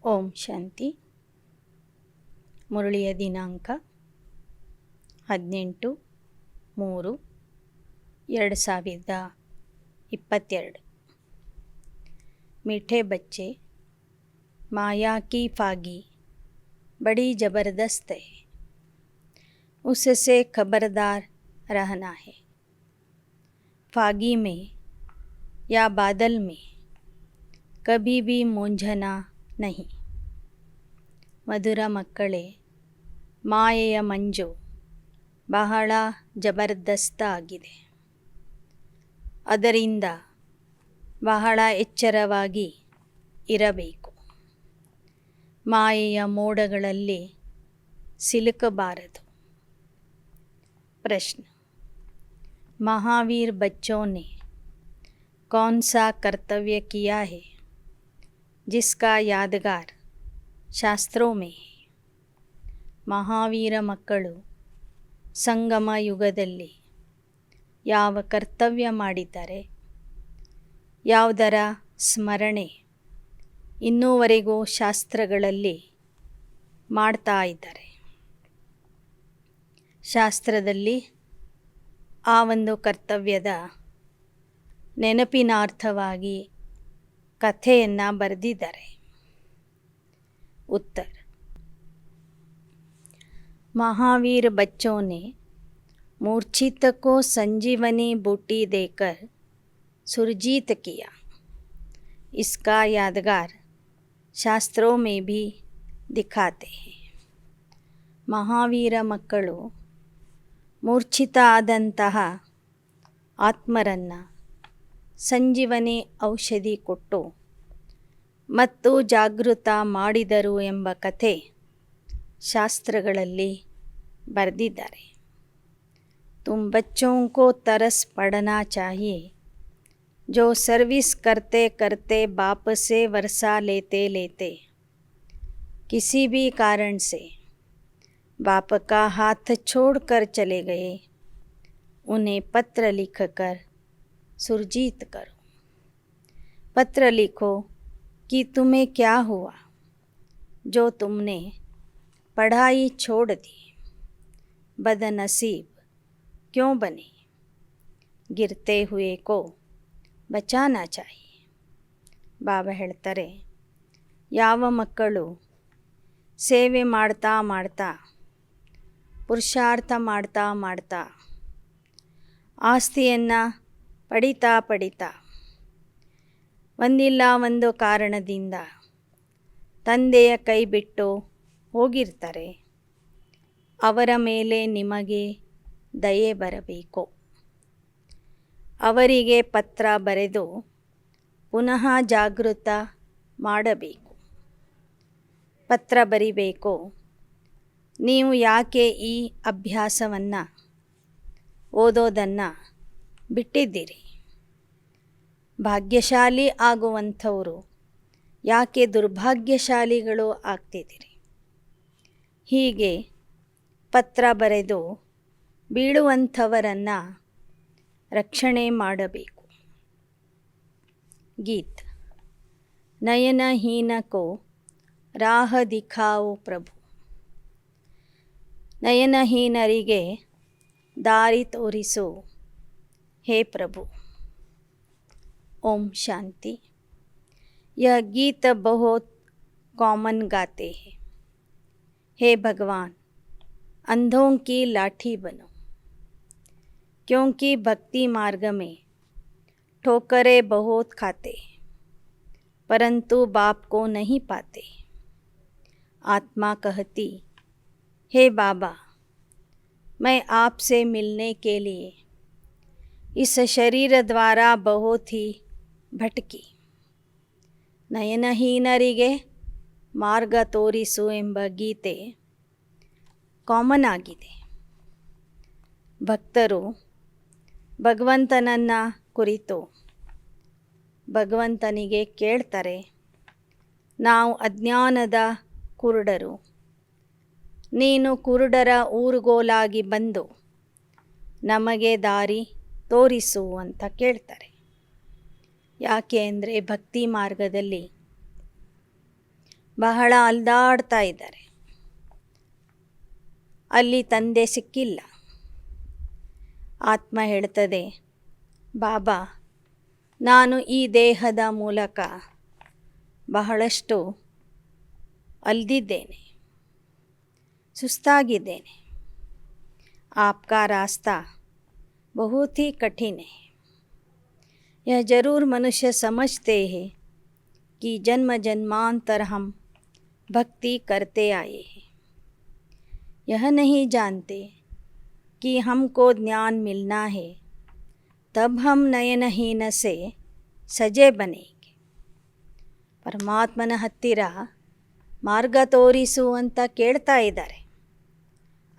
ಓಂ ಶಾಂತಿ. ಮುರಳಿಯ ದಿನಾಂಕ 18/3/2022. मीठे बच्चे, माया की फागी बड़ी ज़बरदस्त है, उससे खबरदार रहना है. फागी में या बादल में कभी भी मूंझना नहीं. ಮಧುರ ಮಕ್ಕಳೇ, ಮಾಯೆಯ ಮಂಜು ಬಹಳ ಜಬರ್ದಸ್ತ್ ಆಗಿದೆ. ಅದರಿಂದ ಬಹಳ ಎಚ್ಚರವಾಗಿ ಇರಬೇಕು. ಮಾಯೆಯ ಮೋಡಗಳಲ್ಲಿ ಸಿಲುಕಬಾರದು. प्रश्न: महावीर बच्चों ने कौन सा कर्तव्य किया है जिसका यादगार ಶಾಸ್ತ್ರೋं में है? ಮಹಾವೀರ ಮಕ್ಕಳು ಸಂಗಮ ಯುಗದಲ್ಲಿ ಯಾವ ಕರ್ತವ್ಯ ಮಾಡಿದ್ದಾರೆ, ಯಾವುದರ ಸ್ಮರಣೆ ಇನ್ನೂವರೆಗೂ ಶಾಸ್ತ್ರಗಳಲ್ಲಿ ಮಾಡ್ತಾ ಇದ್ದಾರೆ. ಶಾಸ್ತ್ರದಲ್ಲಿ ಆ ಒಂದು ಕರ್ತವ್ಯದ ನೆನಪಿನಾರ್ಥವಾಗಿ ಕಥೆಯನ್ನು ಬರೆದಿದ್ದಾರೆ. उत्तर: महावीर बच्चों ने मूर्छित को संजीवनी बूटी देकर सुरजीत किया. इसका यादगार शास्त्रों में भी दिखाते हैं. ಮಹಾವೀರ ಮಕ್ಕಳು ಮೂರ್ಛಿತ ಆದಂತಹ ಆತ್ಮರನ್ನು ಸಂಜೀವನಿ ಔಷಧಿ ಕೊಟ್ಟು ಮತ್ತು ಜಾಗೃತ ಮಾಡಿದರು ಎಂಬ ಕಥೆ ಶಾಸ್ತ್ರಗಳಲ್ಲಿ ಬರೆದಿದ್ದಾರೆ. तुम बच्चों को तरस पड़ना चाहिए जो सर्विस करते करते बाप से वर्षा लेते लेते किसी भी कारण से बाप का हाथ छोड़कर चले गए, उन्हें पत्र लिखकर सुरजीत करो. पत्र लिखो कि तुम्हें क्या हुआ जो तुमने पढ़ाई छोड़ दी, बदनसीब क्यों बने. गिरते हुए को बचाना चाहिए. ಬಾಬಾ ಹೇಳ್ತಾರೆ, ಯಾವ ಮಕ್ಕಳು ಸೇವೆ ಮಾಡ್ತಾ ಮಾಡ್ತಾ ಪುರುಷಾರ್ಥ ಮಾಡ್ತಾ ಮಾಡ್ತಾ ಆಸ್ತಿಯನ್ನು ಪಡಿತಾ ಪಡಿತಾ ಒಂದಿಲ್ಲ ಒಂದು ಕಾರಣದಿಂದ ತಂದೆಯ ಕೈ ಬಿಟ್ಟು ಹೋಗಿರ್ತಾರೆ, ಅವರ ಮೇಲೆ ನಿಮಗೆ ದಯೆ ಬರಬೇಕು. ಅವರಿಗೆ ಪತ್ರ ಬರೆದು ಪುನಃ ಜಾಗೃತ ಮಾಡಬೇಕು. ಪತ್ರ ಬರಿಬೇಕು, ನೀವು ಯಾಕೆ ಈ ಅಭ್ಯಾಸವನ್ನು ಓದೋದನ್ನು ಬಿಟ್ಟಿದ್ದೀರಿ, ಭಾಗ್ಯಶಾಲಿ ಆಗುವಂಥವರು ಯಾಕೆ ದುರ್ಭಾಗ್ಯಶಾಲಿಗಳು ಆಗ್ತಿದ್ದೀರಿ. ಹೀಗೆ ಪತ್ರ ಬರೆದು ಬೀಳುವಂಥವರನ್ನು ರಕ್ಷಣೆ ಮಾಡಬೇಕು. ಗೀತ್: ನಯನಹೀನ ಕೋ ರಾಹ ದಿಖಾओ ಪ್ರಭು. ನಯನಹೀನರಿಗೆ ದಾರಿ ತೋರಿಸು ಹೇ ಪ್ರಭು. ओम शांति. यह गीत बहुत कॉमन गाते हैं. हे भगवान, अंधों की लाठी बनो, क्योंकि भक्ति मार्ग में ठोकरें बहुत खाते परंतु बाप को नहीं पाते. आत्मा कहती, हे बाबा, मैं आपसे मिलने के लिए इस शरीर द्वारा बहुत ही ಭಟಕಿ. ನಯನಹೀನರಿಗೆ ಮಾರ್ಗ ತೋರಿಸು ಎಂಬ ಗೀತೆ ಕಾಮನ್ ಆಗಿದೆ. ಭಕ್ತರು ಭಗವಂತನನ್ನು ಕುರಿತು ಭಗವಂತನಿಗೆ ಕೇಳ್ತಾರೆ, ನಾವು ಅಜ್ಞಾನದ ಕುರುಡರು, ನೀನು ಕುರುಡರ ಊರುಗೋಲಾಗಿ ಬಂದು ನಮಗೆ ದಾರಿ ತೋರಿಸು ಅಂತ ಕೇಳ್ತಾರೆ. ಯಾಕೆ ಅಂದರೆ ಭಕ್ತಿ ಮಾರ್ಗದಲ್ಲಿ ಬಹಳ ಅಲ್ದಾಡ್ತಾ ಇದ್ದಾರೆ. ಅಲ್ಲಿ ತಂದೆ ಸಿಕ್ಕಿಲ್ಲ. ಆತ್ಮ ಹೇಳ್ತದೆ, ಬಾಬಾ, ನಾನು ಈ ದೇಹದ ಮೂಲಕ ಬಹಳಷ್ಟು ಅಲ್ದಿದ್ದೇನೆ, ಸುಸ್ತಾಗಿದ್ದೇನೆ. आपका रास्ता बहुत ही कठिन है. यह ज़रूर मनुष्य समझते हैं कि जन्म जन्मांतर हम भक्ति करते आए हैं. यह नहीं जानते कि हमको ज्ञान मिलना है, तब हम नयनहीन से सजे बनेंगे. ಪರಮಾತ್ಮನ ಹತ್ತಿರ ಮಾರ್ಗ ತೋರಿಸು ಅಂತ ಕೇಳ್ತಾ ಇದ್ದಾರೆ.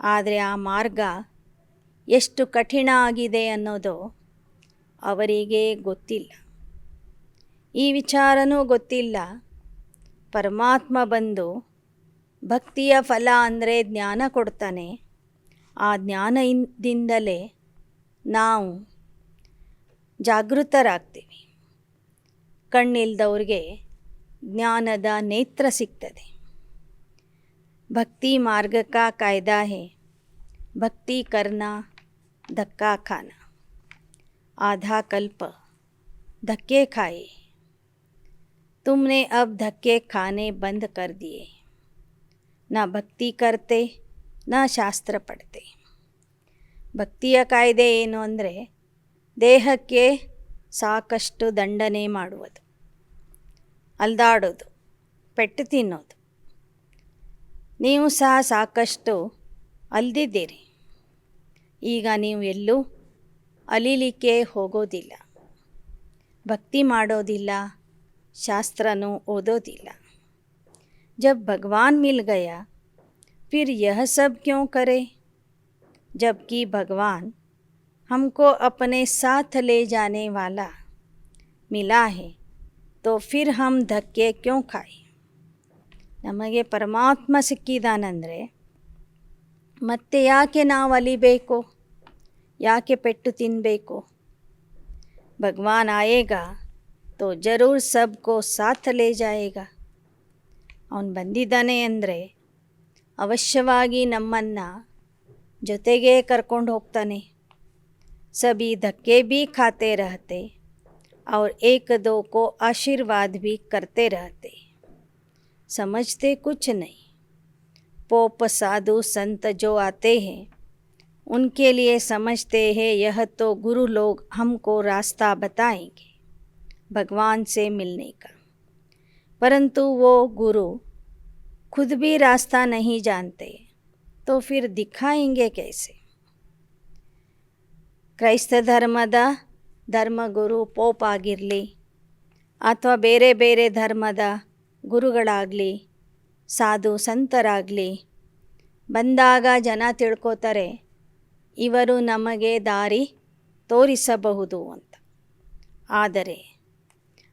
ಆದರೆ ಆ ಮಾರ್ಗ ಎಷ್ಟು ಕಠಿಣ ಆಗಿದೆ ಅನ್ನೋದು ಅವರಿಗೆ ಗೊತ್ತಿಲ್ಲ. ಈ ವಿಚಾರನೂ ಗೊತ್ತಿಲ್ಲ. ಪರಮಾತ್ಮ ಬಂದು ಭಕ್ತಿಯ ಫಲ ಅಂದರೆ ಜ್ಞಾನ ಕೊಡ್ತಾನೆ. ಆ ಜ್ಞಾನದಿಂದಲೇ ನಾವು ಜಾಗೃತರಾಗ್ತೀವಿ. ಕಣ್ಣಿಲ್ದವ್ರಿಗೆ ಜ್ಞಾನದ ನೇತ್ರ ಸಿಗ್ತದೆ. भक्ति मार्ग का कायदा है, भक्ति करना धक्का खाना. आधा कल्प धक्के खाए, तुमने अब धक्के खाने बंद कर दिए. ना भक्ति करते, ना ಶಾಸ್ತ್ರ ಪಡ್ತೆ. ಭಕ್ತಿಯ ಕಾಯ್ದೆ ಏನು ಅಂದರೆ ದೇಹಕ್ಕೆ ಸಾಕಷ್ಟು ದಂಡನೆ ಮಾಡುವುದು, ಅಲ್ದಾಡೋದು, ಪೆಟ್ಟು ತಿನ್ನೋದು. ನೀವು ಸಹ ಸಾಕಷ್ಟು ಅಲ್ದಿದ್ದೀರಿ. ಈಗ ನೀವು ಎಲ್ಲೂ ಅಲಿಲಿಕ್ಕೆ ಹೋಗೋದಿಲ್ಲ, ಭಕ್ತಿ ಮಾಡೋದಿಲ್ಲ, ಶಾಸ್ತ್ರನೂ ಓದೋದಿಲ್ಲ. जब भगवान मिल गया फिर यह सब क्यों करे? जबकि भगवान हमको अपने साथ ले जाने वाला मिला है, तो फिर हम धक्के क्यों खाए? ನಮಗೆ ಪರಮಾತ್ಮ ಸಿಕ್ಕಿದಾನಂದರೆ ಮತ್ತೆ ಯಾಕೆ ನಾವು ಅಲಿಬೇಕು, ಯಾಕೆ ಪೆಟ್ಟು ತಿನ್ನಬೇಕು? ಭಗವಾನ್ ಆಯೇಗಾ ತೋ ಜರೂರ್ ಸಬ್ಕೋ ಸಾಥ್ ಲೇ ಜಾಯೇಗಾ. ಅವನು ಬಂದಿದ್ದಾನೆ ಅಂದರೆ ಅವಶ್ಯವಾಗಿ ನಮ್ಮನ್ನು ಜೊತೆಗೇ ಕರ್ಕೊಂಡು ಹೋಗ್ತಾನೆ. ಸಭಿ ಧಕ್ಕೆ ಭೀ ಖಾತೆ ರಹತೆ और एक दो को आशीर्वाद भी करते रहते. समझते कुछ नहीं. पोप साधु संत जो आते हैं उनके लिए समझते हैं यह तो गुरु लोग हमको रास्ता बताएंगे भगवान से मिलने का. परंतु वो गुरु खुद भी रास्ता नहीं जानते, तो फिर दिखाएंगे कैसे? ಕ್ರೈಸ್ತ ಧರ್ಮದ ಧರ್ಮಗುರು ಪೋಪ್ ಆಗಿರಲಿ ಅಥವಾ ಬೇರೆ ಬೇರೆ ಧರ್ಮದ ಗುರುಗಳಾಗಲಿ, ಸಾಧು ಸಂತರಾಗಲಿ ಬಂದಾಗ ಜನ ತಿಳ್ಕೋತಾರೆ ಇವರು ನಮಗೆ ದಾರಿ ತೋರಿಸಬಹುದು ಅಂತ. ಆದರೆ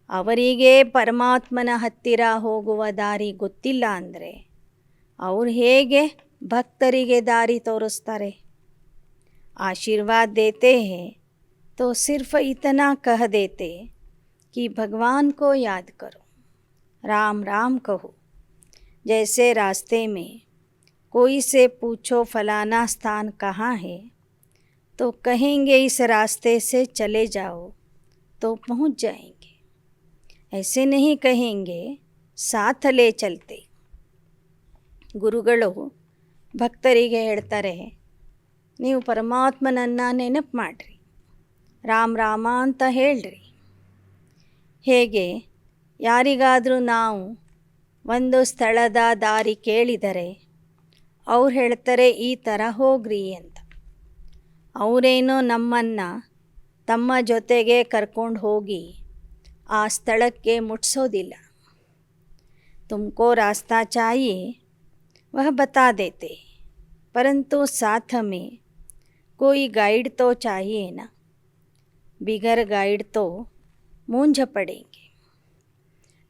ಅವರಿಗೆ ಪರಮಾತ್ಮನ ಹತ್ತಿರ ಹೋಗುವ ದಾರಿ ಗೊತ್ತಿಲ್ಲ ಅಂದರೆ ಅವ್ರು ಹೇಗೆ ಭಕ್ತರಿಗೆ ದಾರಿ ತೋರಿಸ್ತಾರೆ? आशीर्वाद देते हैं तो सिर्फ इतना कह देते कि भगवान को याद करो, राम राम कहो. जैसे रास्ते में कोई से पूछो फलाना स्थान कहाँ है, तो कहेंगे इस रास्ते से चले जाओ तो पहुँच जाएंगे. ऐसे नहीं कहेंगे साथ ले चलते. ಗುರುಗಳು ಭಕ್ತರಿಗೆ ಹೇಳ್ತಾರೆ, ನೀವು ಪರಮಾತ್ಮನನ್ನು ನೆನಪು ಮಾಡಿರಿ, ರಾಮ ರಾಮ ಅಂತ ಹೇಳ್ರಿ. ಹೇಗೆ ಯಾರಿಗಾದರೂ ನಾವು ಒಂದು ಸ್ಥಳದ ದಾರಿ ಕೇಳಿದರೆ ಅವ್ರು ಹೇಳ್ತಾರೆ ಈ ಥರ ಹೋಗ್ರಿ ಅಂತ. ಅವರೇನೋ ನಮ್ಮನ್ನು ತಮ್ಮ ಜೊತೆಗೆ ಕರ್ಕೊಂಡು ಹೋಗಿ ಆ ಸ್ಥಳಕ್ಕೆ ಮುಟ್ಸೋದಿಲ್ಲ. ತುಮಕೋ ರಾಸ್ತಾ ಚಾಹಿಯೆ ವಹ ಬತಾ ದೇತೆ, परंतु साथ में कोई गाइड तो चाहिए ना. बिगर गाइड तो मूंझ पड़ेंगे.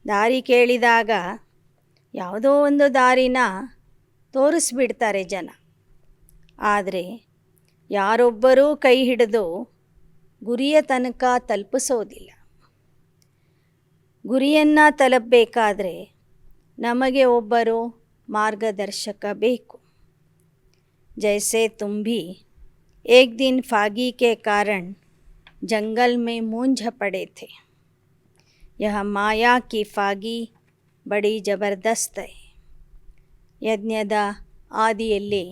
ದಾರಿ ಕೇಳಿದಾಗ ಯಾವುದೋ ಒಂದು ದಾರಿನ ತೋರಿಸ್ಬಿಡ್ತಾರೆ ಜನ. ಆದರೆ ಯಾರೊಬ್ಬರೂ ಕೈ ಹಿಡಿದು ಗುರಿಯ ತನಕ ತಲುಪಿಸೋದಿಲ್ಲ. ಗುರಿಯನ್ನು ತಲುಪಬೇಕಾದ್ರೆ ನಮಗೆ ಒಬ್ಬರು ಮಾರ್ಗದರ್ಶಕ ಬೇಕು. जैसे तुम भी एक दिन फागी के कारण जंगल में मूंझ पड़े थे. यह माया की फागी बड़ी ज़बरदस्त है. ಯಜ್ಞದ ಆದಿಯಲ್ಲಿ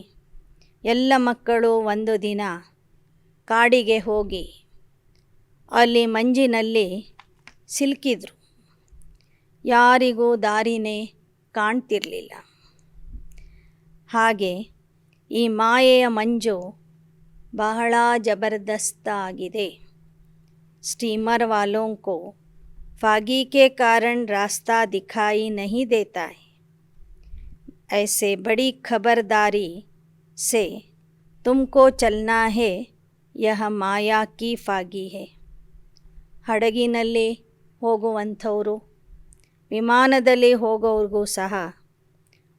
ಎಲ್ಲ ಮಕ್ಕಳು ಒಂದು ದಿನ ಕಾಡಿಗೆ ಹೋಗಿ ಅಲ್ಲಿ ಮಂಜಿನಲ್ಲಿ ಸಿಲುಕಿದ್ರು. ಯಾರಿಗೂ ದಾರಿನೇ ಕಾಣ್ತಿರಲಿಲ್ಲ. ಹಾಗೆ ಈ ಮಾಯೆಯ ಮಂಜು ಬಹಳ ಜಬರ್ದಸ್ತ್ ಆಗಿದೆ. स्टीमर वालों को फागी के कारण रास्ता दिखाई नहीं देता है. ऐसे बड़ी खबरदारी से तुमको चलना है. यह माया की फागी है. ಹಡಗಿನಲ್ಲಿ ಹೋಗುವಂಥವರು, ವಿಮಾನದಲ್ಲಿ ಹೋಗೋವ್ರಿಗೂ ಸಹ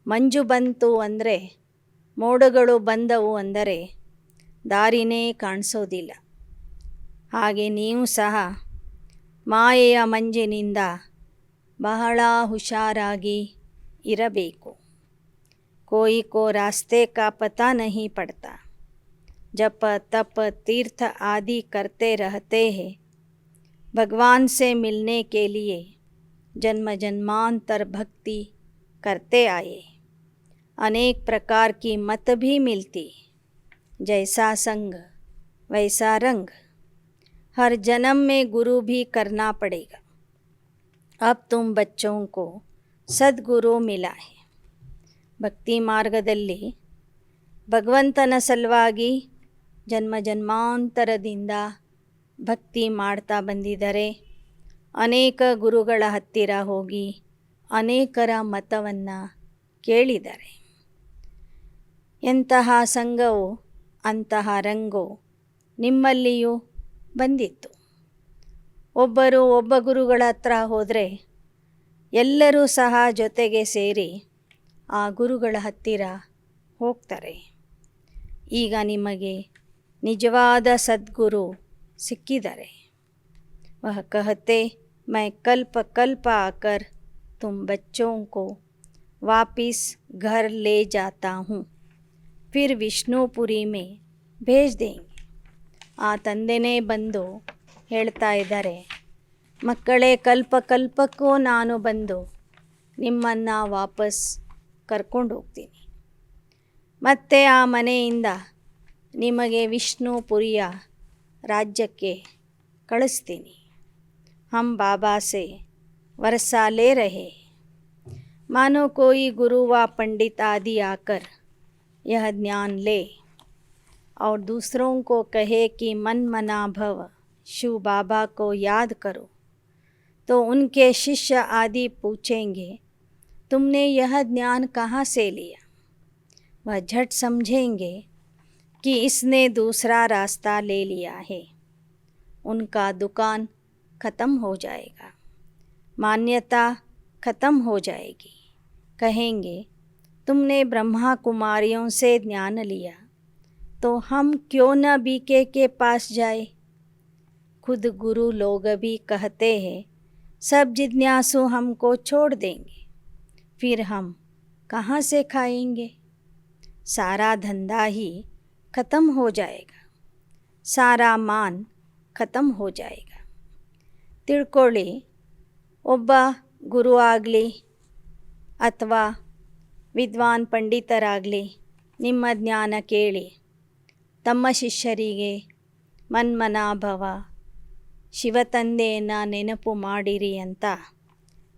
ಮಂಜು ಬಂತು ಅಂದರೆ, ಮೋಡಗಳು ಬಂದವು ಅಂದರೆ ದಾರಿನೇ ಕಾಣಿಸೋದಿಲ್ಲ. ಹಾಗೆ ನೀವು ಸಹ ಮಾಯೆಯ ಮಂಜಿನಿಂದ ಬಹಳ ಹುಷಾರಾಗಿ ಇರಬೇಕು. कोई को रास्ते का पता नहीं पड़ता. जप तप तीर्थ आदि करते रहते हैं. भगवान से मिलने के लिए जन्म जन्मांतर भक्ति करते आए. अनेक प्रकार की मत भी मिलती. जैसा संग वैसा रंग. हर जन्म में गुरु भी करना पड़ेगा. अब तुम बच्चों को सद्गुरु मिला है. ಭಕ್ತಿ ಮಾರ್ಗದಲ್ಲಿ ಭಗವಂತನ ಸಲುವಾಗಿ ಜನ್ಮ ಜನ್ಮಾಂತರದಿಂದ ಭಕ್ತಿ ಮಾಡ್ತಾ ಬಂದಿದ್ದಾರೆ. ಅನೇಕ ಗುರುಗಳ ಹತ್ತಿರ ಹೋಗಿ ಅನೇಕರ ಮತವನ್ನು ಕೇಳಿದ್ದಾರೆ. ಎಂತಹ ಸಂಘವು ಅಂತಹ ರಂಗು ನಿಮ್ಮಲ್ಲಿಯೂ ಬಂದಿತ್ತು. ಒಬ್ಬರು ಒಬ್ಬ ಗುರುಗಳ ಹತ್ರ ಹೋದರೆ ಎಲ್ಲರೂ ಸಹ ಜೊತೆಗೆ ಸೇರಿ ಆ ಗುರುಗಳ ಹತ್ತಿರ ಹೋಗ್ತಾರೆ. ಈಗ ನಿಮಗೆ ನಿಜವಾದ ಸದ್ಗುರು ಸಿಕ್ಕಿದ್ದಾರೆ. वह कहते मैं कल्प कल्प आकर तुम बच्चों को वापिस घर ले जाता हूँ. फिर ವಿಷ್ಣುಪುರಿ में भेज देंगे. ಆ ತಂದೆನೇ ಬಂದು ಹೇಳ್ತಾ ಇದ್ದಾರೆ, ಮಕ್ಕಳೇ, ಕಲ್ಪ ಕಲ್ಪಕ್ಕೂ ನಾನು ಬಂದು ನಿಮ್ಮನ್ನು ವಾಪಸ್ ಕರ್ಕೊಂಡು ಹೋಗ್ತೀನಿ. ಮತ್ತು ಆ ಮನೆಯಿಂದ ನಿಮಗೆ ವಿಷ್ಣುಪುರಿಯ ರಾಜ್ಯಕ್ಕೆ ಕಳಿಸ್ತೀನಿ. हम बाबा से वर्षा ले रहे. मानो कोई गुरु व पंडित आदि आकर यह ज्ञान ले और दूसरों को कहे कि मन मना भव, शिव बाबा को याद करो. तो उनके शिष्य आदि पूछेंगे, तुमने यह ज्ञान कहाँ से लिया? वह झट समझेंगे कि इसने दूसरा रास्ता ले लिया है. उनका दुकान ख़त्म हो जाएगा, मान्यता ख़त्म हो जाएगी. कहेंगे, तुमने ब्रह्मा कुमारियों से ज्ञान लिया, तो हम क्यों न बीके के पास जाए? खुद गुरु लोग भी कहते हैं, सब जिज्ञासु हमको छोड़ देंगे, फिर हम कहाँ से खाएंगे? सारा धंधा ही ख़त्म हो जाएगा, सारा मान ख़त्म हो जाएगा. ತಿಳ್ಕೊಳ್ಳಿ, ಒಬ್ಬ ಗುರು ಆಗಲಿ ಅಥವಾ ವಿದ್ವಾನ್ ಪಂಡಿತರಾಗಲಿ ನಿಮ್ಮ ಜ್ಞಾನ ಕೇಳಿ ತಮ್ಮ ಶಿಷ್ಯರಿಗೆ ಮನ್ಮನಾಭವ, ಶಿವತಂದೆಯನ್ನು ನೆನಪು ಮಾಡಿರಿ ಅಂತ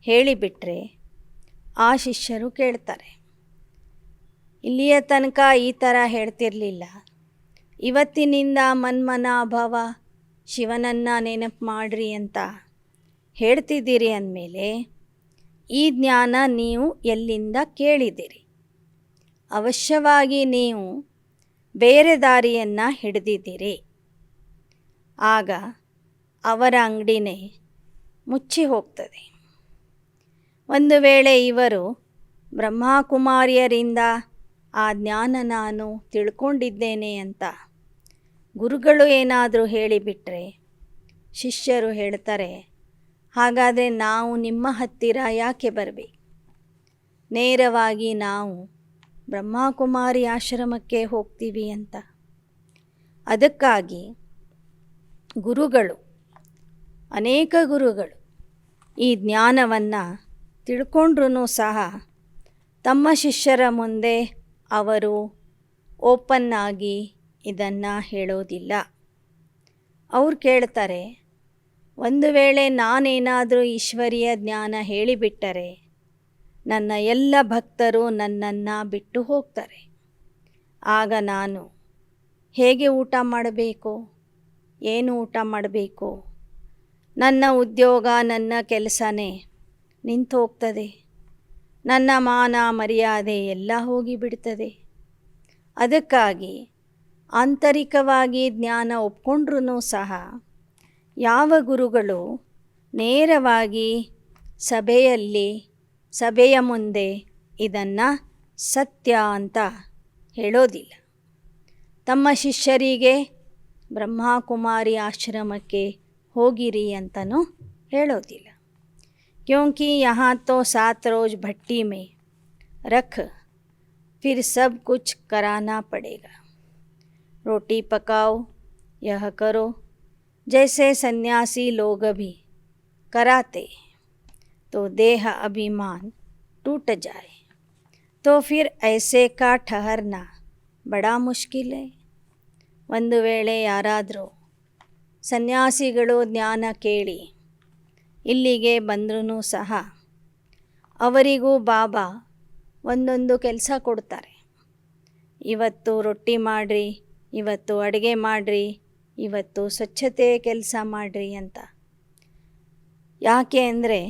ಹೇಳಿಬಿಟ್ರೆ ಆ ಶಿಷ್ಯರು ಕೇಳ್ತಾರೆ. ಇಲ್ಲಿಯ ತನಕ ಈ ಥರ ಹೇಳ್ತಿರಲಿಲ್ಲ, ಇವತ್ತಿನಿಂದ ಮನ್ಮನಾಭವ, ಶಿವನನ್ನು ನೆನಪು ಮಾಡಿರಿ ಅಂತ ಹೇಳ್ತಿದ್ದೀರಿ ಅಂದಮೇಲೆ ಈ ಜ್ಞಾನ ನೀವು ಎಲ್ಲಿಂದ ಕೇಳಿದಿರಿ? ಅವಶ್ಯವಾಗಿ ನೀವು ಬೇರೆ ದಾರಿಯನ್ನು ಹಿಡಿದಿದ್ದೀರಿ. ಆಗ ಅವರ ಅಂಗಡಿನೇ ಮುಚ್ಚಿ ಹೋಗ್ತದೆ. ಒಂದು ವೇಳೆ ಇವರು ಬ್ರಹ್ಮಕುಮಾರಿಯರಿಂದ ಆ ಜ್ಞಾನ ನಾನು ತಿಳ್ಕೊಂಡಿದ್ದೇನೆ ಅಂತ ಗುರುಗಳು ಏನಾದರೂ ಹೇಳಿಬಿಟ್ರೆ ಶಿಷ್ಯರು ಹೇಳ್ತಾರೆ, ಹಾಗಾದರೆ ನಾವು ನಿಮ್ಮ ಹತ್ತಿರ ಯಾಕೆ ಬರಬೇಕು? ನೇರವಾಗಿ ನಾವು ಬ್ರಹ್ಮಕುಮಾರಿ ಆಶ್ರಮಕ್ಕೆ ಹೋಗ್ತೀವಿ ಅಂತ. ಅದಕ್ಕಾಗಿ ಗುರುಗಳು, ಅನೇಕ ಗುರುಗಳು ಈ ಜ್ಞಾನವನ್ನು ತಿಳ್ಕೊಂಡ್ರೂ ಸಹ ತಮ್ಮ ಶಿಷ್ಯರ ಮುಂದೆ ಅವರು ಓಪನ್ನಾಗಿ ಇದನ್ನು ಹೇಳೋದಿಲ್ಲ. ಅವ್ರು ಕೇಳ್ತಾರೆ, ಒಂದು ವೇಳೆ ನಾನೇನಾದರೂ ಈಶ್ವರೀಯ ಜ್ಞಾನ ಹೇಳಿಬಿಟ್ಟರೆ ನನ್ನ ಎಲ್ಲ ಭಕ್ತರು ನನ್ನನ್ನು ಬಿಟ್ಟು ಹೋಗ್ತಾರೆ. ಆಗ ನಾನು ಹೇಗೆ ಊಟ ಮಾಡಬೇಕು, ಏನು ಊಟ ಮಾಡಬೇಕು? ನನ್ನ ಉದ್ಯೋಗ, ನನ್ನ ಕೆಲಸನೇ ನಿಂತು ಹೋಗ್ತದೆ. ನನ್ನ ಮಾನ ಮರ್ಯಾದೆ ಎಲ್ಲ ಹೋಗಿಬಿಡ್ತದೆ. ಅದಕ್ಕಾಗಿ ಆಂತರಿಕವಾಗಿ ಜ್ಞಾನ ಒಪ್ಕೊಂಡ್ರೂ ಸಹ ಯಾವ ಗುರುಗಳು ನೇರವಾಗಿ ಸಭೆಯ ಮುಂದೆ ಇದನ್ನು ಸತ್ಯ ಅಂತ ಹೇಳೋದಿಲ್ಲ. ತಮ್ಮ ಶಿಷ್ಯರಿಗೆ ಬ್ರಹ್ಮಕುಮಾರಿ ಆಶ್ರಮಕ್ಕೆ ಹೋಗಿರಿ ಅಂತಲೂ ಹೇಳೋದಿಲ್ಲ. क्योंकि यहाँ तो 7 रोज भट्टी में रख फिर सब कुछ कराना पड़ेगा. रोटी पकाओ, यह करो, जैसे सन्यासी लोग भी कराते, तो देह अभिमान टूट जाए तो फिर ऐसे का ठहरना बड़ा मुश्किल है. ಒಂದು ವೇಳೆ ಯಾರಾದರೂ ಸನ್ಯಾಸಿಗಳು ಜ್ಞಾನ ಕೇಳಿ ಇಲ್ಲಿಗೆ ಬಂದ್ರೂ ಸಹ ಅವರಿಗೂ ಬಾಬಾ ಒಂದೊಂದು ಕೆಲಸ ಕೊಡ್ತಾರೆ. ಇವತ್ತು ರೊಟ್ಟಿ ಮಾಡಿರಿ, ಇವತ್ತು ಅಡುಗೆ ಮಾಡಿರಿ, ಇವತ್ತು ಸ್ವಚ್ಛತೆ ಕೆಲಸ ಮಾಡಿರಿ ಅಂತ. ಯಾಕೆ ಅಂದರೆ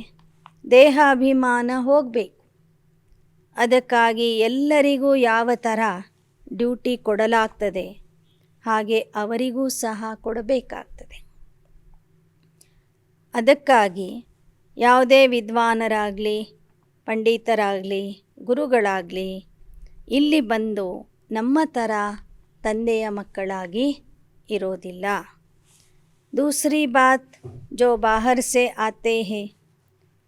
ದೇಹ ಅಭಿಮಾನ ಹೋಗಬೇಕು. ಅದಕ್ಕಾಗಿ ಎಲ್ಲರಿಗೂ ಯಾವ ಥರ ಡ್ಯೂಟಿ ಕೊಡಲಾಗ್ತದೆ ಹಾಗೆ ಅವರಿಗೂ ಸಹ ಕೊಡಬೇಕಾಗ್ತದೆ. ಅದಕ್ಕಾಗಿ ಯಾವುದೇ ವಿದ್ವಾನರಾಗಲಿ, ಪಂಡಿತರಾಗಲಿ, ಗುರುಗಳಾಗಲಿ ಇಲ್ಲಿ ಬಂದು ನಮ್ಮ ಥರ ತಂದೆಯ ಮಕ್ಕಳಾಗಿ ಇರೋದಿಲ್ಲ. दूसरी बात, जो बाहर से आते हैं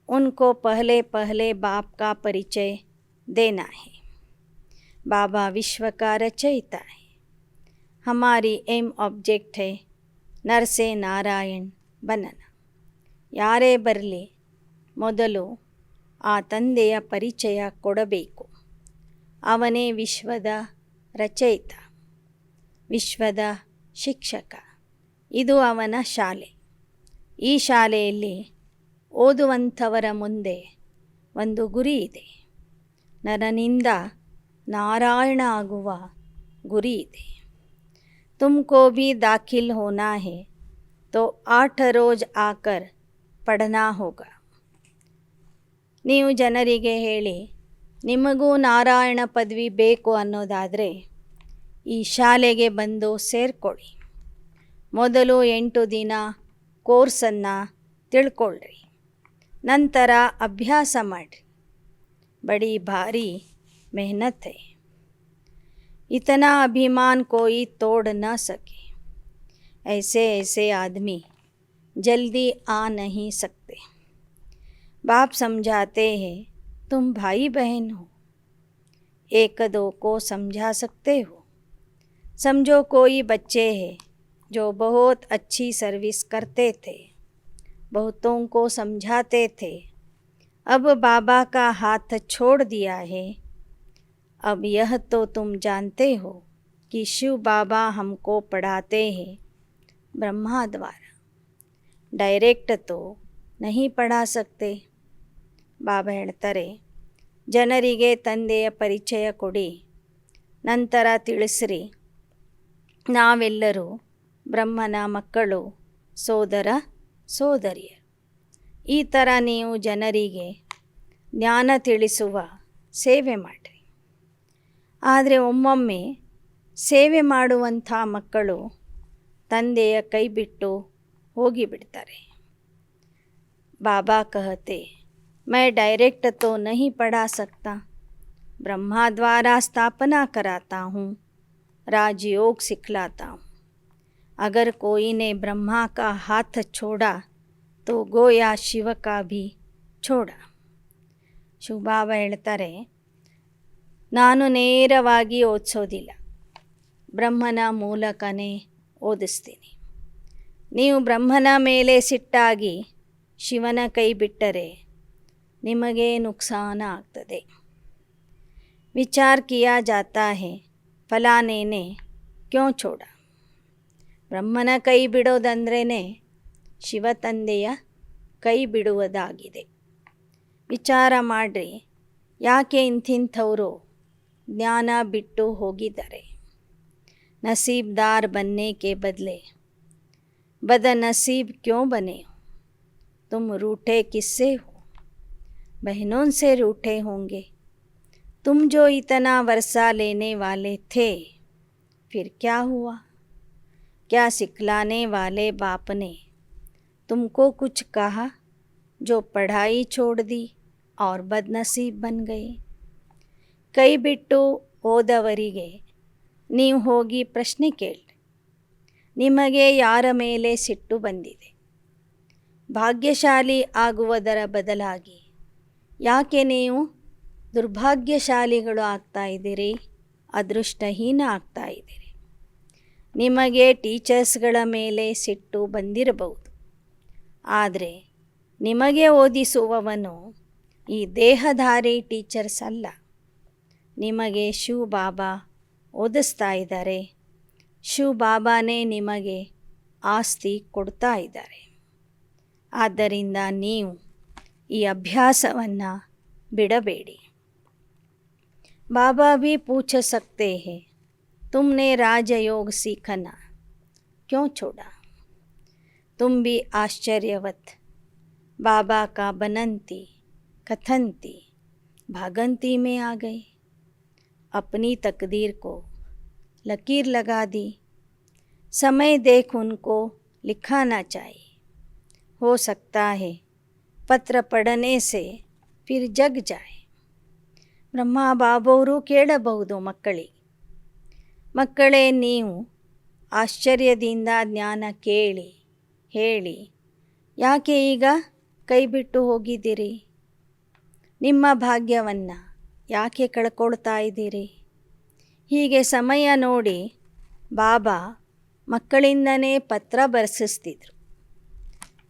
उनको पहले बाप का परिचय देना है. बाबा विश्व का रचयिता है. हमारी एम ऑब्जेक्ट है नर से नारायण बनना. ಯಾರೇ ಬರಲಿ ಮೊದಲು ಆ ತಂದೆಯ ಪರಿಚಯ ಕೊಡಬೇಕು. ಅವನೇ ವಿಶ್ವದ ರಚಯಿತ, ವಿಶ್ವದ ಶಿಕ್ಷಕ. ಇದು ಅವನ ಶಾಲೆ. ಈ ಶಾಲೆಯಲ್ಲಿ ಓದುವಂಥವರ ಮುಂದೆ ಒಂದು ಗುರಿ ಇದೆ. ನರನಿಂದ ನಾರಾಯಣ ಆಗುವ ಗುರಿ ಇದೆ. ತುಮಕೋ ಭಿ ದಾಖಿಲ್ ಹೋನಾ ಹೈ ತೋ 8 ರೋಜ್ ಆಕರ್ ಪಢನಾ ಹೋಗ. ನೀವು ಜನರಿಗೆ ಹೇಳಿ ನಿಮಗೂ ನಾರಾಯಣ ಪದವಿ ಬೇಕು ಅನ್ನೋದಾದರೆ ಈ ಶಾಲೆಗೆ ಬಂದು ಸೇರಿಕೊಳ್ಳಿ. ಮೊದಲು 8 ದಿನ ಕೋರ್ಸನ್ನು ತಿಳ್ಕೊಳ್ಳ್ರಿ, ನಂತರ ಅಭ್ಯಾಸ ಮಾಡಿರಿ. ಬಡಿ ಭಾರಿ ಮೆಹನತ್ ಹೈ. इतना अभिमान कोई तोड़ न सके. ऐसे आदमी जल्दी आ नहीं सकते. बाप समझाते हैं तुम भाई बहन हो, एक दो को समझा सकते हो. समझो कोई बच्चे हैं जो बहुत अच्छी सर्विस करते थे, बहुतों को समझाते थे. अब बाबा का हाथ छोड़ दिया है. अब यह तो तुम जानते हो कि शिव बाबा हमको पढ़ाते हैं ब्रह्मा द्वारा. डायरेक्ट तो नहीं पढ़ा सकते. ಬಾಬಾ ಹೇಳ್ತಾರೆ, ಜನರಿಗೆ ತಂದೆಯ ಪರಿಚಯ ಕೊಡಿ, ನಂತರ ತಿಳಿಸ್ರಿ ನಾವೆಲ್ಲರೂ ಬ್ರಹ್ಮನ ಮಕ್ಕಳು, ಸೋದರ ಸೋದರಿಯರು. ಈ ಥರ ನೀವು ಜನರಿಗೆ ಜ್ಞಾನ ತಿಳಿಸುವ ಸೇವೆ ಮಾಡಿರಿ. ಆದರೆ ಒಮ್ಮೊಮ್ಮೆ ಸೇವೆ ಮಾಡುವಂಥ ಮಕ್ಕಳು ತಂದೆಯ ಕೈ ಬಿಟ್ಟು ಹೋಗಿಬಿಡ್ತಾರೆ. ಬಾಬಾ कहते, मैं डायरेक्ट तो नहीं पढ़ा सकता, ब्रह्मा द्वारा स्थापना कराता हूँ, राजयोग सिखलाता हूँ. अगर कोई ने ब्रह्मा का हाथ छोड़ा तो गोया शिव का भी छोड़ा. ಶಿವಬಾಬಾ ಹೇಳ್ತಾರೆ, ನಾನು ನೇರವಾಗಿ ಓದಿಸೋದಿಲ್ಲ, ಬ್ರಹ್ಮನ ಮೂಲಕನೇ ಓದಿಸ್ತೀನಿ. ನೀವು ಬ್ರಹ್ಮನ ಮೇಲೆ ಸಿಟ್ಟಾಗಿ ಶಿವನ ಕೈ ಬಿಟ್ಟರೆ ನಿಮಗೆ ನುಕ್ಸಾನ ಆಗ್ತದೆ. ವಿಚಾರ ಕಿಯಾ ಜಾತಾ ಹೇ ಫಲಾನೇನೆ ಕ್ಯೋ ಚೋಡ. ಬ್ರಹ್ಮನ ಕೈ ಬಿಡೋದಂದ್ರೇ ಶಿವ ತಂದೆಯ ಕೈ ಬಿಡುವುದಾಗಿದೆ. ವಿಚಾರ ಮಾಡಿರಿ, ಯಾಕೆ ಇಂಥವರು ಜ್ಞಾನ ಬಿಟ್ಟು ಹೋಗಿದ್ದಾರೆ. ನಸೀಬ್ದಾರ್ ಬನ್ನೆ ಕೆ ಬದಲೆ बदनसीब क्यों बने हो? तुम रूठे किससे हो? बहनों से रूठे होंगे. तुम जो इतना वर्षा लेने वाले थे, फिर क्या हुआ? क्या सिखलाने वाले बाप ने तुमको कुछ कहा जो पढ़ाई छोड़ दी और बदनसीब बन गए? ಕೈ ಬಿಟ್ಟು ಹೋದವರಿಗೆ ನೀವು ಹೋಗಿ ಪ್ರಶ್ನೆ ಕೇಳಿ, ನಿಮಗೆ ಯಾರ ಮೇಲೆ ಸಿಟ್ಟು ಬಂದಿದೆ? ಭಾಗ್ಯಶಾಲಿ ಆಗುವುದರ ಬದಲಾಗಿ ಯಾಕೆ ನೀವು ದುರ್ಭಾಗ್ಯಶಾಲಿಗಳು ಆಗ್ತಾ ಇದ್ದೀರಿ, ಅದೃಷ್ಟಹೀನ ಆಗ್ತಾ ಇದ್ದೀರಿ? ನಿಮಗೆ ಟೀಚರ್ಸ್ಗಳ ಮೇಲೆ ಸಿಟ್ಟು ಬಂದಿರಬಹುದು, ಆದರೆ ನಿಮಗೆ ಓದಿಸುವವನು ಈ ದೇಹಧಾರಿ ಟೀಚರ್ಸ್ ಅಲ್ಲ. ನಿಮಗೆ ಶಿವ ಬಾಬಾ ಓದಿಸ್ತಾ ಇದ್ದಾರೆ. ಶಿವ ಬಾಬಾನೇ ನಿಮಗೆ ಆಸ್ತಿ ಕೊಡ್ತಾ ಇದ್ದಾರೆ. ಆದ್ದರಿಂದ ನೀವು ಈ ಅಭ್ಯಾಸವನ್ನು ಬಿಡಬೇಡಿ. ಬಾಬಾ भी पूछ सकते हैं, तुमने राजयोग सीखना क्यों छोड़ा? तुम भी आश्चर्यवत बाबा का बनंती कथनती भागंती में आ गए. अपनी तकदीर को लकीर लगा दी. समय देख उनको लिखाना चाहिए. हो सकता है पत्र पढ़ने से फिर जग जाए. ಬ್ರಹ್ಮ ಬಾಬವರು ಕೇಳಬಹುದು ಮಕ್ಕಳೇ, ನೀವು ಆಶ್ಚರ್ಯದಿಂದ ಜ್ಞಾನ ಕೇಳಿ ಹೇಳಿ ಯಾಕೆ ಈಗ ಕೈ ಬಿಟ್ಟು ಹೋಗಿದ್ದೀರಿ? ನಿಮ್ಮ ಭಾಗ್ಯವನ್ನು ಯಾಕೆ ಕಳ್ಕೊಳ್ತಾ ಇದ್ದೀರಿ? ಹೀಗೆ ಸಮಯ ನೋಡಿ ಬಾಬಾ ಮಕ್ಕಳಿಂದನೇ ಪತ್ರ ಬರೆಸಿಸ್ತಿದ್ರು.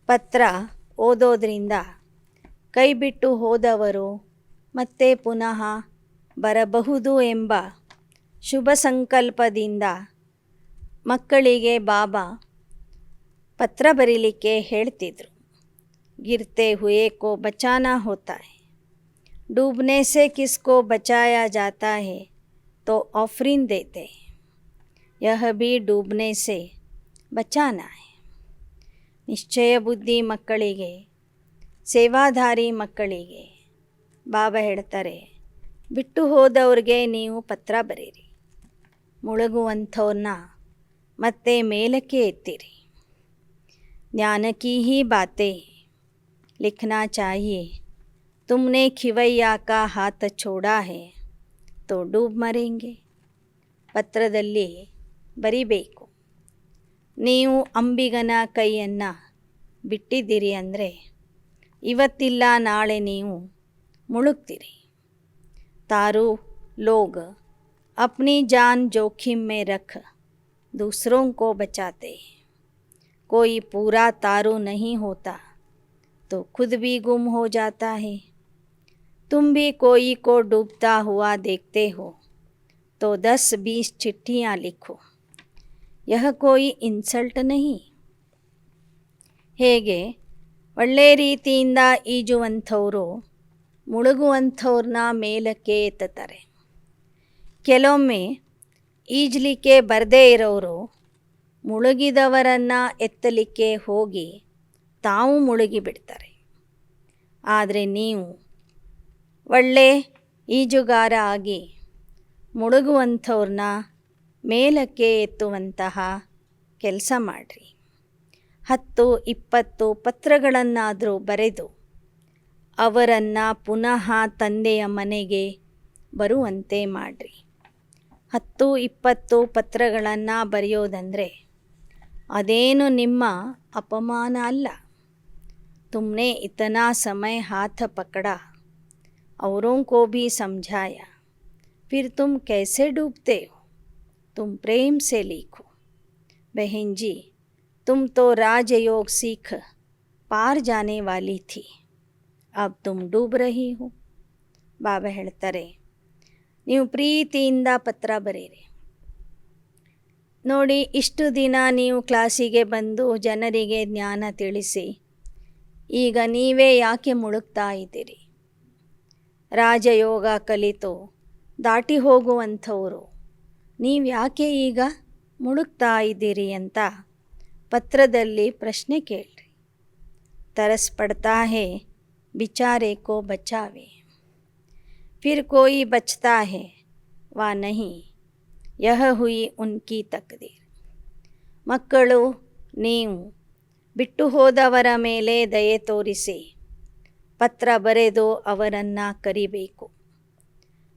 ಪತ್ರ ಓದೋದ್ರಿಂದ ಕೈ ಬಿಟ್ಟು ಹೋದವರು ಮತ್ತೆ ಪುನಃ ಬರಬಹುದು ಎಂಬ ಶುಭ ಸಂಕಲ್ಪದಿಂದ ಮಕ್ಕಳಿಗೆ ಬಾಬಾ ಪತ್ರ ಬರೀಲಿಕ್ಕೆ ಹೇಳ್ತಿದ್ರು. ಗಿರ್ತೆ ಹುಯೇ ಕೋ ಬಚಾನಾ ಹೋತಾ ಹೈ, डूबने से किसको बचाया जाता है तो ऑफरिन देते हैं. यह भी डूबने से बचाना है. ನಿಶ್ಚಯ ಬುದ್ಧಿ ಮಕ್ಕಳಿಗೆ, ಸೇವಾಧಾರಿ ಮಕ್ಕಳಿಗೆ ಬಾಬಾ ಹೇಳ್ತಾರೆ, ಬಿಟ್ಟು ಹೋದವ್ರಿಗೆ ನೀವು ಪತ್ರ ಬರೀರಿ, ಮುಳುಗುವಂಥವ್ರನ್ನ ಮತ್ತೆ ಮೇಲಕ್ಕೆ ಎತ್ತಿರಿ. ಜ್ಞಾನ ಕಿ ಹಿ ಬಾತೆ ಲಿಖನಾ ಚಾಹಿಯೆ. तुमने खिवैया का हाथ छोड़ा है तो डूब मरेंगे. ಪತ್ರದಲ್ಲಿ ಬರಿಬೇಕು, ನೀವು ಅಂಬಿಗನ ಕೈಯನ್ನು ಬಿಟ್ಟಿದ್ದೀರಿ ಅಂದರೆ ಇವತ್ತಿಲ್ಲ ನಾಳೆ ನೀವು ಮುಳುಗ್ತೀರಿ. तारू लोग अपनी जान जोखिम में रख दूसरों को बचाते हैं. कोई पूरा तारू नहीं होता तो खुद भी गुम हो जाता है. तुम भी कोई को डूबता हुआ देखते हो तो 10-20 चिट्ठियाँ लिखो. यह कोई इन्सल्ट नहीं. ಹೇಗೆ ಒಳ್ಳೆ ರೀತಿಯಿಂದ ಈಜುವಂಥವರು ಮುಳುಗುವಂಥವ್ರನ್ನ ಮೇಲಕ್ಕೆ ಎತ್ತುತ್ತಾರೆ. ಕೆಲವೊಮ್ಮೆ ಈಜಲಿಕ್ಕೆ ಬರದೇ ಇರೋರು ಮುಳುಗಿದವರನ್ನು ಎತ್ತಲಿಕ್ಕೆ ಹೋಗಿ ತಾವು ಮುಳುಗಿಬಿಡ್ತಾರೆ. ಆದರೆ ನೀವು ಒಳ್ಳೆ ಈಜುಗಾರ ಆಗಿ ಮುಳುಗುವಂಥವ್ರನ್ನ ಮೇಲಕ್ಕೆ ಎತ್ತುವಂತಹ ಕೆಲಸ ಮಾಡಿರಿ. 10-20 ಪತ್ರಗಳನ್ನಾದರೂ ಬರೆದು ಅವರನ್ನು ಪುನಃ ತಂದೆಯ ಮನೆಗೆ ಬರುವಂತೆ ಮಾಡಿರಿ. 10-20 ಪತ್ರಗಳನ್ನು ಬರೆಯೋದಂದರೆ ಅದೇನು ನಿಮ್ಮ ಅಪಮಾನ ಅಲ್ಲ. ತುಮ್ನೆ ಇತನಾ ಸಮಯ ಹಾಥ ಪಕಡ औरों को भी समझाया, फिर तुम कैसे डूबते हो? तुम प्रेम से लिखो। बहन जी, तुम तो राजयोग सीख पार जाने वाली थी, अब तुम डूब रही हो. ಬಾಬಾ ಹೇಳ್ತಾರೆ, ನೀವು ಪ್ರೀತಿಯಿಂದ ಪತ್ರ ಬರೀರಿ. ನೋಡಿ, ಇಷ್ಟು ದಿನ ನೀವು ಕ್ಲಾಸಿಗೆ ಬಂದು ಜನರಿಗೆ ಜ್ಞಾನ ತಿಳಿಸಿ, ಈಗ ನೀವೇ ಯಾಕೆ ಮುಳುಗ್ತಾ ಇದ್ದೀರಿ? ರಾಜಯೋಗ ಕಲಿತು ದಾಟಿ ಹೋಗುವಂಥವರು ನೀವು ಯಾಕೆ ಈಗ ಮುಳುಗ್ತಾ ಇದ್ದೀರಿ ಅಂತ ಪತ್ರದಲ್ಲಿ ಪ್ರಶ್ನೆ ಕೇಳ್ರಿ. तरस पड़ता है बेचारे को बचावे, फिर कोई बचता है वा नहीं, यह हुई उनकी तकदीर. ಮಕ್ಕಳು, ನೀವು ಬಿಟ್ಟು ಹೋದವರ ಮೇಲೆ ದಯೆ ತೋರಿಸಿ ಪತ್ರ ಬರೆದು ಅವರನ್ನು ಕರಿಬೇಕು.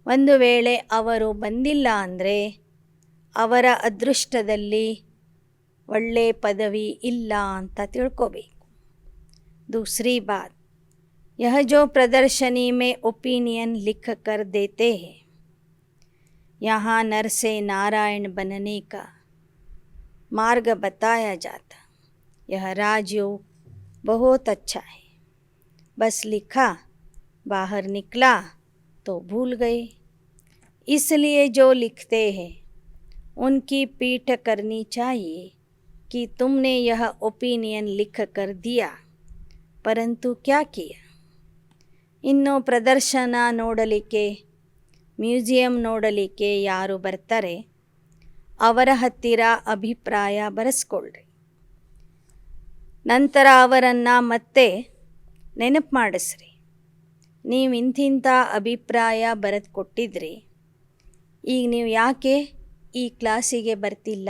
ಒಂದು ವೇಳೆ ಅವರು ಬಂದಿಲ್ಲ ಅಂದರೆ ಅವರ ಅದೃಷ್ಟದಲ್ಲಿ ಒಳ್ಳೆ ಪದವಿ ಇಲ್ಲ ಅಂತ ತಿಳ್ಕೋಬೇಕು. दूसरी बात, यह जो प्रदर्शनी में ओपिनियन लिख कर देते हैं, यहाँ नर से नारायण बनने का मार्ग बताया जाता. यह राजयोग बहुत अच्छा है, बस लिखा, बाहर निकला तो भूल गए. इसलिए जो लिखते हैं उनकी पीठ करनी चाहिए कि तुमने यह ओपिनियन लिख कर दिया, परंतु क्या किया? ಇನ್ನು ಪ್ರದರ್ಶನ ನೋಡಲಿಕ್ಕೆ, ಮ್ಯೂಸಿಯಂ ನೋಡಲಿಕ್ಕೆ ಯಾರು ಬರ್ತಾರೆ ಅವರ ಹತ್ತಿರ ಅಭಿಪ್ರಾಯ ಬರೆಸ್ಕೊಳ್ರಿ. ನಂತರ ಅವರನ್ನು ಮತ್ತೆ ನೆನಪು ಮಾಡಿಸ್ರಿ. ನೀವು ಇಂತಿಂಥ ಅಭಿಪ್ರಾಯ ಬರೆದು ಕೊಟ್ಟಿದ್ರಿ, ಈಗ ನೀವು ಯಾಕೆ ಈ ಕ್ಲಾಸಿಗೆ ಬರ್ತಿಲ್ಲ?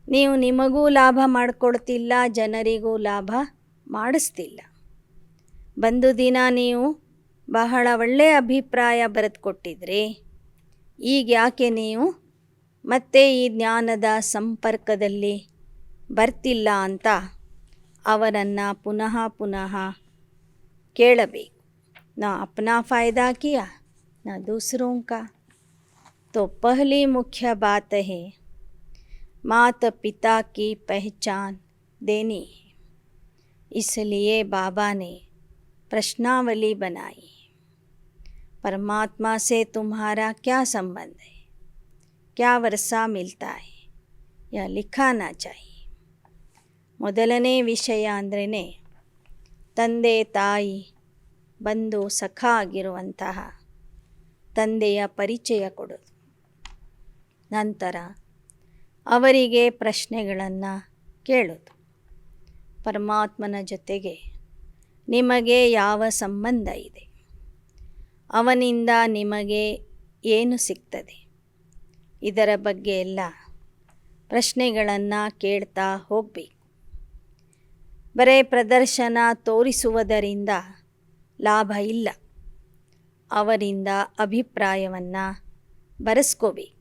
ನೀವು ನಿಮಗೂ ಲಾಭ ಮಾಡಿಕೊಡ್ತಿಲ್ಲ, ಜನರಿಗೂ ಲಾಭ ಮಾಡಿಸ್ತಿಲ್ಲ. ಬಂದು ದಿನ ನೀವು ಬಹಳ ಒಳ್ಳೆಯ ಅಭಿಪ್ರಾಯ ಬರೆದು ಕೊಟ್ಟಿದ್ರಿ, ಈಗ ಯಾಕೆ ನೀವು ಮತ್ತೆ ಈ ಜ್ಞಾನದ ಸಂಪರ್ಕದಲ್ಲಿ ಬರ್ತಿಲ್ಲ ಅಂತ ಅವರನ್ನು ಪುನಃ ಪುನಃ ಕೇಳಬೇಕು. ನಾ ಅಪ್ನಾ ಫಾಯ್ದಾ ಕಿಯಾ ನಾ ದೂಸರೋं का. तो पहली मुख्य बात है, माता पिता की पहचान देनी है. इसलिए बाबा ने प्रश्नावली बनाई. परमात्मा से तुम्हारा क्या संबंध है, क्या वर्षा मिलता है, यह लिखाना चाहिए. ಮೊದಲನೇ ವಿಷಯ ಅಂದ್ರೇ ತಂದೆ ತಾಯಿ ಬಂಧು ಸಖ ಆಗಿರುವಂತಹ ತಂದೆಯ ಪರಿಚಯ ಕೊಡೋದು. ನಂತರ ಅವರಿಗೆ ಪ್ರಶ್ನೆಗಳನ್ನು ಕೇಳೋದು. ಪರಮಾತ್ಮನ ಜೊತೆಗೆ ನಿಮಗೆ ಯಾವ ಸಂಬಂಧ ಇದೆ, ಅವನಿಂದ ನಿಮಗೆ ಏನು ಸಿಗ್ತದೆ, ಇದರ ಬಗ್ಗೆ ಎಲ್ಲ ಪ್ರಶ್ನೆಗಳನ್ನು ಕೇಳ್ತಾ ಹೋಗಬೇಕು. ಬರೇ ಪ್ರದರ್ಶನ ತೋರಿಸುವುದರಿಂದ ಲಾಭ ಇಲ್ಲ, ಅವರಿಂದ ಅಭಿಪ್ರಾಯವನ್ನು ಬರೆಸ್ಕೋಬೇಕು.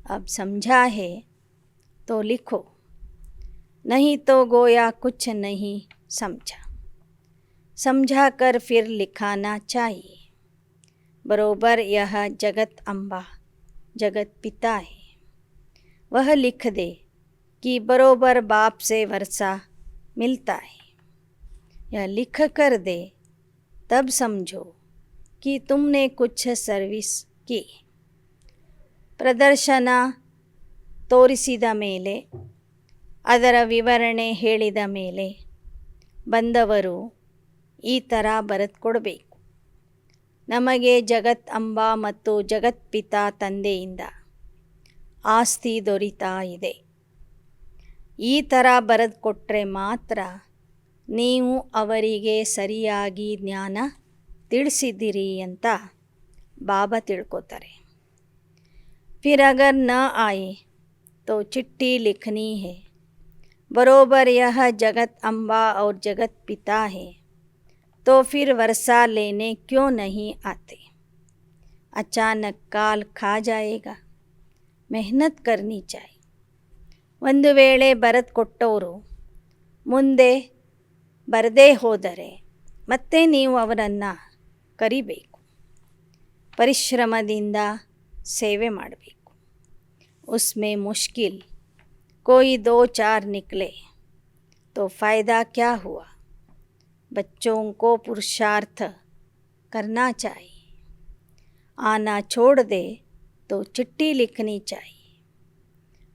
अब समझा है तो लिखो, नहीं तो गोया कुछ नहीं समझा. समझा कर फिर लिखाना चाहिए. बरोबर यह जगत अम्बा जगत पिता है, वह लिख दे कि बरोबर बाप से वर्षा मिलता है. यह लिख कर दे, तब समझो कि तुमने कुछ सर्विस की. ಪ್ರದರ್ಶನ ತೋರಿಸಿದ ಮೇಲೆ, ಅದರ ವಿವರಣೆ ಹೇಳಿದ ಮೇಲೆ ಬಂದವರು ಈ ಥರ ಬರೆದು ಕೊಡಬೇಕು. ನಮಗೆ ಜಗತ್ ಅಂಬಾ ಮತ್ತು ಜಗತ್ಪಿತಾ ತಂದೆಯಿಂದ ಆಸ್ತಿ ದೊರೀತಾ ಇದೆ. ಈ ಥರ ಬರೆದು ಕೊಟ್ಟರೆ ಮಾತ್ರ ನೀವು ಅವರಿಗೆ ಸರಿಯಾಗಿ ಜ್ಞಾನ ತಿಳಿಸಿದ್ದೀರಿ ಅಂತ ಬಾಬಾ ತಿಳ್ಕೊತಾರೆ. फिर अगर न आए तो चिट्ठी लिखनी है, बरोबर यह जगत अम्बा और जगत पिता है, तो फिर वर्षा लेने क्यों नहीं आते? अचानक काल खा जाएगा, मेहनत करनी चाहिए. ಒಂದು ವೇಳೆ ಬರೆದು ಕೊಟ್ಟವರು ಮುಂದೆ ಬರದೇ ಹೋದರೆ ಮತ್ತೆ ನೀವು ಅವರನ್ನು ಕರಿಬೇಕು, ಪರಿಶ್ರಮದಿಂದ ಸೇವೆ ಮಾಡಬೇಕು. उसमें मुश्किल कोई 2-4 निकले तो फ़ायदा क्या हुआ. बच्चों को पुरुषार्थ करना चाहिए. आना छोड़ दे तो चिट्ठी लिखनी चाहिए.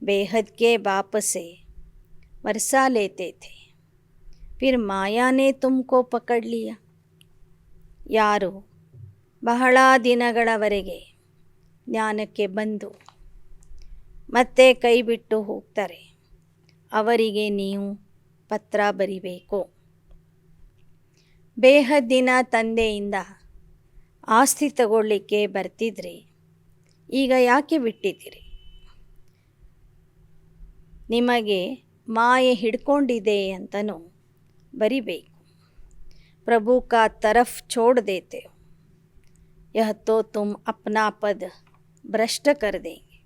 बेहद के बाप से वर्षा लेते थे, फिर माया ने तुमको पकड़ लिया. ಯಾರು ಬಹಳ ದಿನಗಳವರೆಗೆ ಜ್ಞಾನಕ್ಕೆ ಬಂದು ಮತ್ತೆ ಕೈ ಬಿಟ್ಟು ಹೋಗ್ತಾರೆ, ಅವರಿಗೆ ನೀವು ಪತ್ರ ಬರಿಬೇಕು. ಬೇಹದ್ದಿನ ತಂದೆಯಿಂದ ಆಸ್ತಿ ತಗೊಳ್ಳಿಕ್ಕೆ ಬರ್ತಿದ್ರಿ, ಈಗ ಯಾಕೆ ಬಿಟ್ಟಿದ್ದೀರಿ? ನಿಮಗೆ ಮಾಯೆ ಹಿಡ್ಕೊಂಡಿದೆ ಅಂತನೂ ಬರಿಬೇಕು. प्रभु का तरफ छोड़ देते हो, यह तो तुम अपना पद भ्रष्ट कर देंगे.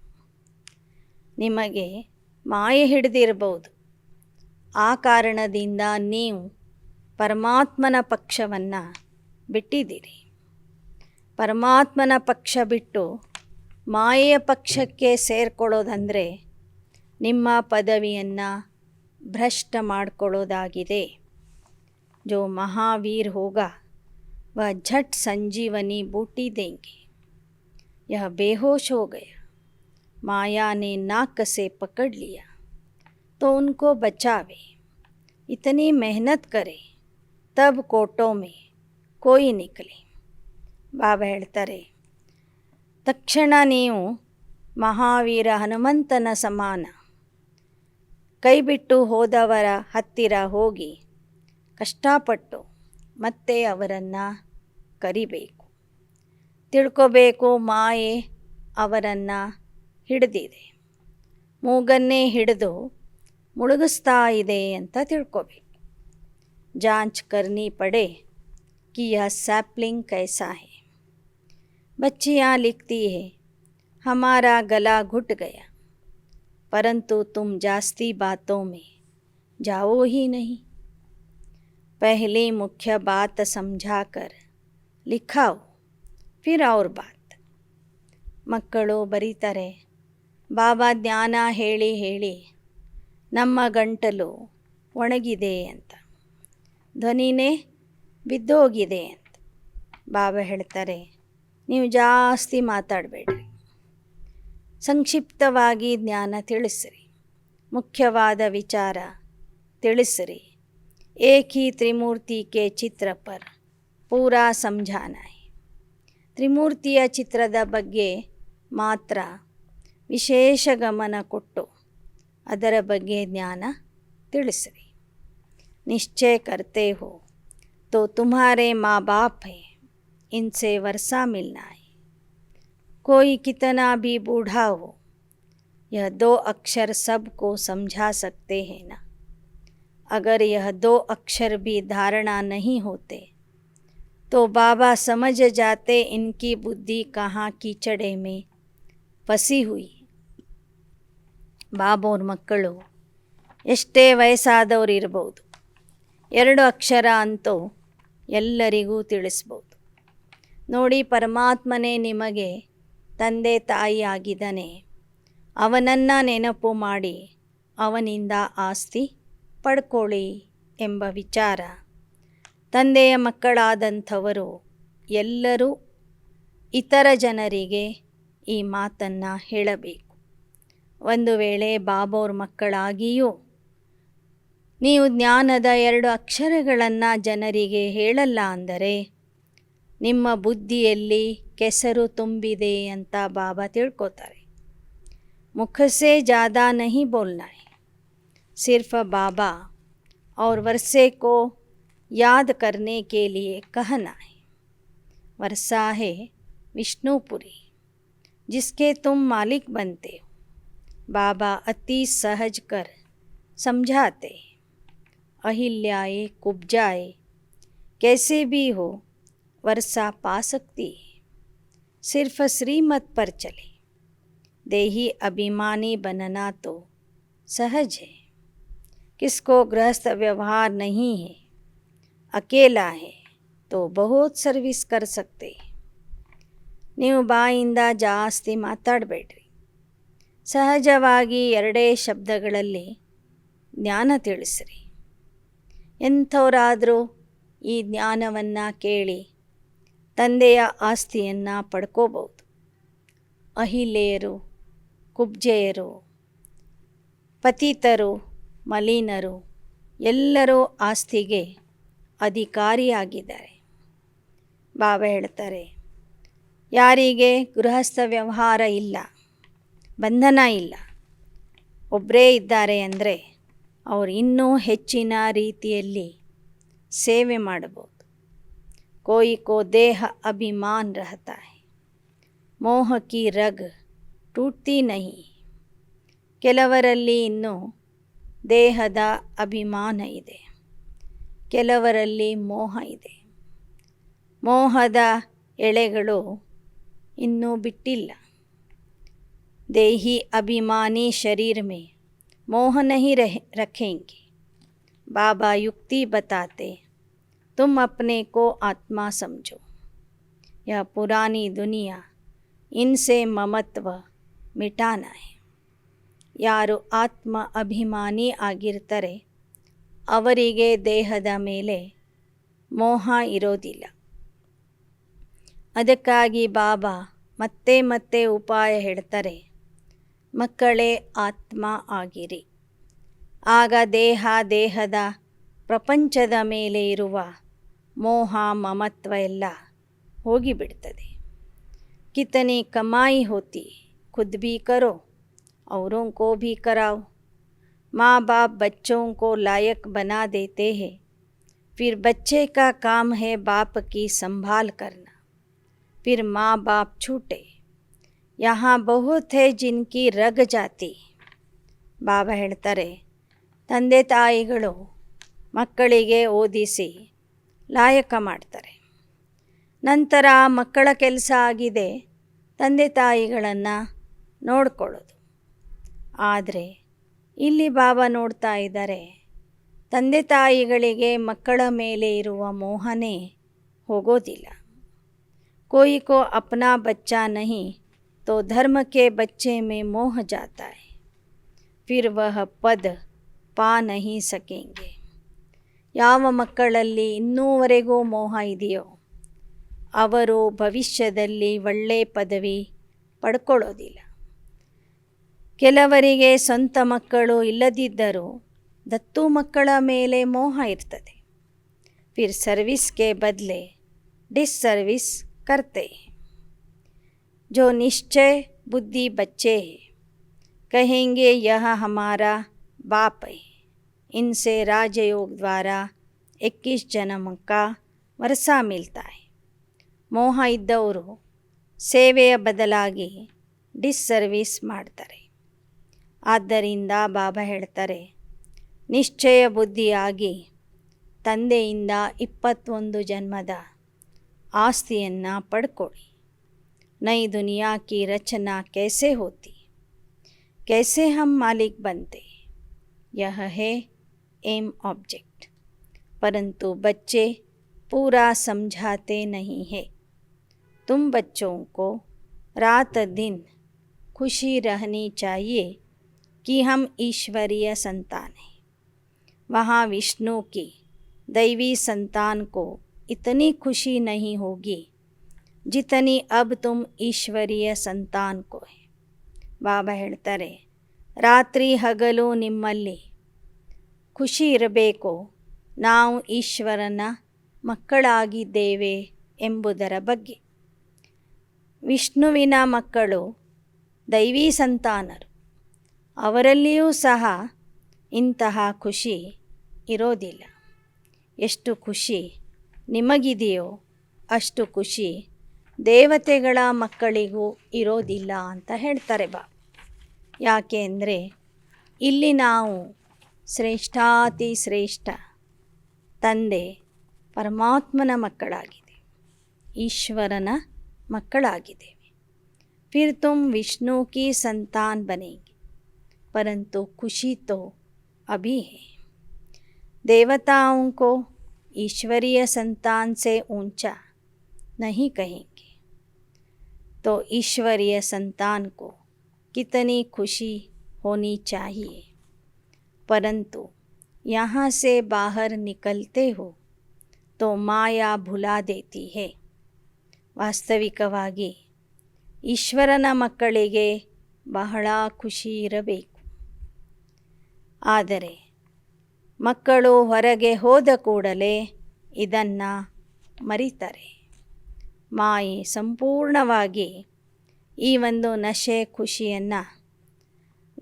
ನಿಮಗೆ ಮಾಯೆ ಹಿಡಿದಿರಬಹುದು, ಆ ಕಾರಣದಿಂದ ನೀವು ಪರಮಾತ್ಮನ ಪಕ್ಷವನ್ನು ಬಿಟ್ಟಿದ್ದೀರಿ. ಪರಮಾತ್ಮನ ಪಕ್ಷ ಬಿಟ್ಟು ಮಾಯೆಯ ಪಕ್ಷಕ್ಕೆ ಸೇರ್ಕೊಳ್ಳೋದಂದರೆ ನಿಮ್ಮ ಪದವಿಯನ್ನು ಭ್ರಷ್ಟ ಮಾಡಿಕೊಳ್ಳೋದಾಗಿದೆ. जो महावीर होगा वह झट संजीवनी बूटी देंगे. यह बेहोश हो गया, माया ने नाक से पकड़ लिया, तो उनको बचावे. इतनी मेहनत करे तब कोटों में कोई निकले. ಬಾಬಾ ಹೇಳ್ತಾರೆ, ತಕ್ಷಣ ನೀವು ಮಹಾವೀರ ಹನುಮಂತನ ಸಮಾನ ಕೈ ಬಿಟ್ಟು ಹೋದವರ ಹತ್ತಿರ ಹೋಗಿ ಕಷ್ಟಪಟ್ಟು ಮತ್ತೆ ಅವರನ್ನು ಕರಿಬೇಕು. ತಿಳ್ಕೋಬೇಕು, ಮಾಯೆ ಅವರನ್ನು ಹಿಡಿದಿದೆ, ಮೂಗನ್ನೇ ಹಿಡಿದು ಮುಳುಗಿಸ್ತಾ ಇದೆ ಅಂತ ತಿಳ್ಕೋಬೇಕು. ಜಾಂಚ್ ಕರ್ನಿ ಪಡೆ कि यह सैपलिंग कैसा है. बच्चियाँ लिखती है, हमारा गला घुट गया, परंतु तुम जास्ती बातों में जाओ ही नहीं. पहले मुख्य बात समझाकर लिखाओ, फिर और बात. ಮಕ್ಕಳು ಬರೀತಾರೆ, ಬಾಬಾ ಜ್ಞಾನ ಹೇಳಿ ಹೇಳಿ ನಮ್ಮ ಗಂಟಲು ಒಣಗಿದೆ ಅಂತ, ಧ್ವನಿನೇ ಬಿದ್ದೋಗಿದೆ ಅಂತ. ಬಾಬಾ ಹೇಳ್ತಾರೆ, ನೀವು ಜಾಸ್ತಿ ಮಾತಾಡಬೇಡ್ರಿ, ಸಂಕ್ಷಿಪ್ತವಾಗಿ ಜ್ಞಾನ ತಿಳಿಸ್ರಿ, ಮುಖ್ಯವಾದ ವಿಚಾರ ತಿಳಿಸ್ರಿ. एक ही त्रिमूर्ति के चित्र पर पूरा समझाना है. ತ್ರಿಮೂರ್ತಿಯ ಚಿತ್ರದ ಬಗ್ಗೆ ಮಾತ್ರ ವಿಶೇಷ ಗಮನ ಕೊಟ್ಟು ಅದರ ಬಗ್ಗೆ ಜ್ಞಾನ ತಿಳಿಸ್ರಿ. निश्चय करते हो तो तुम्हारे माँ बाप हैं, इनसे वर्षा मिलना है. कोई कितना भी बूढ़ा हो, यह 2 अक्षर सबको समझा सकते हैं ना. अगर यह 2 अक्षर भी धारणा नहीं होते तो बाबा समझ जाते इनकी बुद्धि कहाँ कीचड़े में फंसी हुई. ಬಾಬೋರ್ ಮಕ್ಕಳು ಎಷ್ಟೇ ವಯಸ್ಸಾದವರು ಇರಬಹುದು, 2 ಅಕ್ಷರ ಅಂತೂ ಎಲ್ಲರಿಗೂ ತಿಳಿಸ್ಬೋದು. ನೋಡಿ, ಪರಮಾತ್ಮನೇ ನಿಮಗೆ ತಂದೆ ತಾಯಿ ಆಗಿದ್ದಾನೆ, ಅವನನ್ನು ನೆನಪು ಮಾಡಿ ಅವನಿಂದ ಆಸ್ತಿ ಪಡ್ಕೊಳ್ಳಿ ಎಂಬ ವಿಚಾರ ತಂದೆಯ ಮಕ್ಕಳಾದಂಥವರು ಎಲ್ಲರೂ ಇತರ ಜನರಿಗೆ ಈ ಮಾತನ್ನು ಹೇಳಬೇಕು. ಒಂದು ವೇಳೆ ಬಾಬೋರ್ ಮಕ್ಕಳಾಗಿಯೂ ನೀವು ಜ್ಞಾನದ 2 ಅಕ್ಷರಗಳನ್ನು ಜನರಿಗೆ ಹೇಳಲ್ಲ ಅಂದರೆ ನಿಮ್ಮ ಬುದ್ಧಿಯಲ್ಲಿ ಕೆಸರು ತುಂಬಿದೆ ಅಂತ ಬಾಬಾ ತಿಳ್ಕೊತಾರೆ. ಮುಖ ಸೆ ज़्यादा नहीं बोलना है, सिर्फ बाबा और वर्षे को याद करने के लिए कहना है. वर्षा है विष्णुपुरी जिसके तुम मालिक बनते हो. बाबा अति सहज कर समझाते. अहिल्याए कुब्जाए कैसे भी हो वर्षा पा सकती है, सिर्फ श्रीमत पर चले. देही अभिमानी बनना तो सहज है, किसको गृहस्थ व्यवहार नहीं है, अकेला है, तो बहुत ಸರ್ವಿಸ್ कर सकते. ನೀವು ಬಾಯಿಂದ ಜಾಸ್ತಿ ಮಾತಾಡಬೇಡ್ರಿ. ಸಹಜವಾಗಿ ಎರಡೇ ಶಬ್ದಗಳಲ್ಲಿ ಜ್ಞಾನ ತಿಳಿಸ್ರಿ. ಎಂಥವರಾದರೂ ಈ ಜ್ಞಾನವನ್ನು ಕೇಳಿ ತಂದೆಯ ಆಸ್ತಿಯನ್ನು ಪಡ್ಕೋಬಹುದು. ಅಹಿಲೆಯರು, ಕುಬ್ಜೆಯರು, ಪತಿತರು, ಮಲಿನರು ಎಲ್ಲರೂ ಆಸ್ತಿಗೆ ಅಧಿಕಾರಿಯಾಗಿದ್ದಾರೆ. ಬಾಬಾ ಹೇಳ್ತಾರೆ, ಯಾರಿಗೆ ಗೃಹಸ್ಥ ವ್ಯವಹಾರ ಇಲ್ಲ, ಬಂಧನ ಇಲ್ಲ, ಒಬ್ಬರೇ ಇದ್ದಾರೆ ಅಂದರೆ ಅವರು ಇನ್ನೂ ಹೆಚ್ಚಿನ ರೀತಿಯಲ್ಲಿ ಸೇವೆ ಮಾಡಬಹುದು. कोई को देह अभिमान रहता है, ಮೋಹ ಕಿ ರಗ್ ಟೂಟ್ತಿ ನಹಿ. ಕೆಲವರಲ್ಲಿ ಇನ್ನೂ ದೇಹದ ಅಭಿಮಾನ ಇದೆ, ಕೆಲವರಲ್ಲಿ ಮೋಹ ಇದೆ. ಮೋಹದ ಎಳೆಗಳು ಇನ್ನೂ ಬಿಟ್ಟಿಲ್ಲ. ದೇಹಿ ಅಭಿಮಾನಿ ಶರೀರ में मोह नहीं रखेंगे. बाबा युक्ति बताते, तुम अपने को आत्मा समझो. यह पुरानी दुनिया, इनसे ममत्व मिटाना है. ಯಾರು ಆತ್ಮ ಅಭಿಮಾನಿ ಆಗಿರ್ತಾರೆ ಅವರಿಗೆ ದೇಹದ ಮೇಲೆ ಮೋಹ ಇರೋದಿಲ್ಲ. ಅದಕ್ಕಾಗಿ ಬಾಬಾ ಮತ್ತೆ ಮತ್ತೆ ಉಪಾಯ ಹೇಳ್ತಾರೆ, ಮಕ್ಕಳೇ ಆತ್ಮ ಆಗಿರಿ. ಆಗ ದೇಹದ ಪ್ರಪಂಚದ ಮೇಲೆ ಇರುವ ಮೋಹ ಮಮತ್ವ ಎಲ್ಲ ಹೋಗಿಬಿಡ್ತದೆ. ಕಿತನಿ ಕಮಾಯಿ ಹೋತಿ, ಖುದ್ ಭಿ ಕರೋ, औरों को भी कराओ. माँ बाप बच्चों को लायक बना देते हैं, फिर बच्चे का काम है बाप की संभाल करना. फिर माँ बाप छूटे. यहाँ बहुत है जिनकी रग जाती. ಬಾಬಾ ಹೇಳ್ತಾರೆ, ತಂದೆ ತಾಯಿಗಳು ಮಕ್ಕಳಿಗೆ ಓದಿಸಿ ಲಾಯಕ ಮಾಡ್ತಾರೆ. ನಂತರ ಮಕ್ಕಳ ಕೆಲಸ ಆಗಿದೆ ತಂದೆ ತಾಯಿಗಳನ್ನು ನೋಡ್ಕೊಳ್ಳೋದು. ಆದರೆ ಇಲ್ಲಿ ಬಾಬಾ ನೋಡ್ತಾ ಇದ್ದಾರೆ, ತಂದೆ ತಾಯಿಗಳಿಗೆ ಮಕ್ಕಳ ಮೇಲೆ ಇರುವ ಮೋಹನೇ ಹೋಗೋದಿಲ್ಲ. कोई को अपना बच्चा नहीं तो धर्म के बच्चे में मोह जाता है, फिर वह पद पा नहीं सकेंगे. ಯಾವ ಮಕ್ಕಳಲ್ಲಿ ಇನ್ನೂವರೆಗೂ ಮೋಹ ಇದೆಯೋ ಅವರು ಭವಿಷ್ಯದಲ್ಲಿ ಒಳ್ಳೆ ಪದವಿ ಪಡ್ಕೊಳ್ಳೋದಿಲ್ಲ. ಕೆಲವರಿಗೆ ಸ್ವಂತ ಮಕ್ಕಳು ಇಲ್ಲದಿದ್ದರೂ ದತ್ತು ಮಕ್ಕಳ ಮೇಲೆ ಮೋಹ ಇರ್ತದೆ. ಫಿರ್ ಸರ್ವಿಸ್ಗೆ ಬದಲೆ ಡಿಸ್ಸರ್ವಿಸ್ करते हैं. जो निश्चय बुद्धि बच्चे हैं कहेंगे यह हमारा बाप है. इनसे राजयोग द्वारा 21 जन्म का वर्षा मिलता है. ಮೋಹ ಇದ್ದವರು ಸೇವೆಯ ಬದಲಾಗಿ ಡಿಸ್ಸರ್ವಿಸ್ ಮಾಡ್ತಾರೆ. ಆದ್ದರಿಂದ ಬಾಬಾ ಹೇಳ್ತಾರೆ, ನಿಶ್ಚಯ ಬುದ್ಧಿಯಾಗಿ ತಂದೆಯಿಂದ 21 ಜನ್ಮದ ಆಸ್ತಿಯನ್ನು ಪಡ್ಕೊಳ್ಳಿ. ನೈ ದುನಿಯಾ ಕಿ ರಚನಾ कैसे होती, कैसे हम मालिक बनते, यह है एम ऑब्जेक्ट. परंतु बच्चे पूरा समझाते नहीं है. तुम बच्चों को रात दिन खुशी रहनी चाहिए कि हम ईश्वरीय संतान हैं. वहाँ विष्णु की दैवी संतान को इतनी खुशी नहीं होगी जितनी अब तुम ईश्वरीय संतान को है. ಬಾಬಾ ಹೇಳ್ತಾರೆ, ರಾತ್ರಿ ಹಗಲು ನಿಮ್ಮಲ್ಲಿ ಖುಷಿ ಇರಬೇಕು, ನಾವು ಈಶ್ವರನ ಮಕ್ಕಳಾಗಿದ್ದೇವೆ ಎಂಬುದರ ಬಗ್ಗೆ. ವಿಷ್ಣುವಿನ ಮಕ್ಕಳು ದೈವಿ ಸಂತಾನರು, ಅವರಲ್ಲಿಯೂ ಸಹ ಇಂತಹ ಖುಷಿ ಇರೋದಿಲ್ಲ. ಎಷ್ಟು ಖುಷಿ ನಿಮಗಿದೆಯೋ ಅಷ್ಟು ಖುಷಿ ದೇವತೆಗಳ ಮಕ್ಕಳಿಗೂ ಇರೋದಿಲ್ಲ ಅಂತ ಹೇಳ್ತಾರೆ ಬಾಬಾ. ಯಾಕೆ ಅಂದರೆ ಇಲ್ಲಿ ನಾವು ಶ್ರೇಷ್ಠಾತಿ ಶ್ರೇಷ್ಠ ತಂದೆ ಪರಮಾತ್ಮನ ಮಕ್ಕಳಾಗಿದೆ, ಈಶ್ವರನ ಮಕ್ಕಳಾಗಿದ್ದೇವೆ. ಫಿರ್ ತುಮ್ ವಿಷ್ಣು ಕಿ ಸಂತಾನ್ ಬನೇಂಗೆ, ಪರಂತು ಖುಷಿ ತೋ ಅಭಿ ಹೈ. देवताओं को ईश्वरीय संतान से ऊंचा नहीं कहेंगे। तो ईश्वरीय संतान को कितनी खुशी होनी चाहिए, परंतु यहाँ से बाहर निकलते हो तो ಮಾಯಾ ಭುಲಾ ದೇತಿ ಹೇ। ವಾಸ್ತವಿಕವಾಗಿ ಈಶ್ವರನ ಮಕ್ಕಳಿಗೆ ಬಹಳ ಖುಷಿ ಇರಬೇಕು, ಆದರೆ ಮಕ್ಕಳು ಹೊರಗೆ ಹೋದ ಕೂಡಲೇ ಇದನ್ನು ಮರಿತಾರೆ। ಮಾಯೆ ಸಂಪೂರ್ಣವಾಗಿ ಈ ಒಂದು ನಶೆ ಖುಷಿಯನ್ನು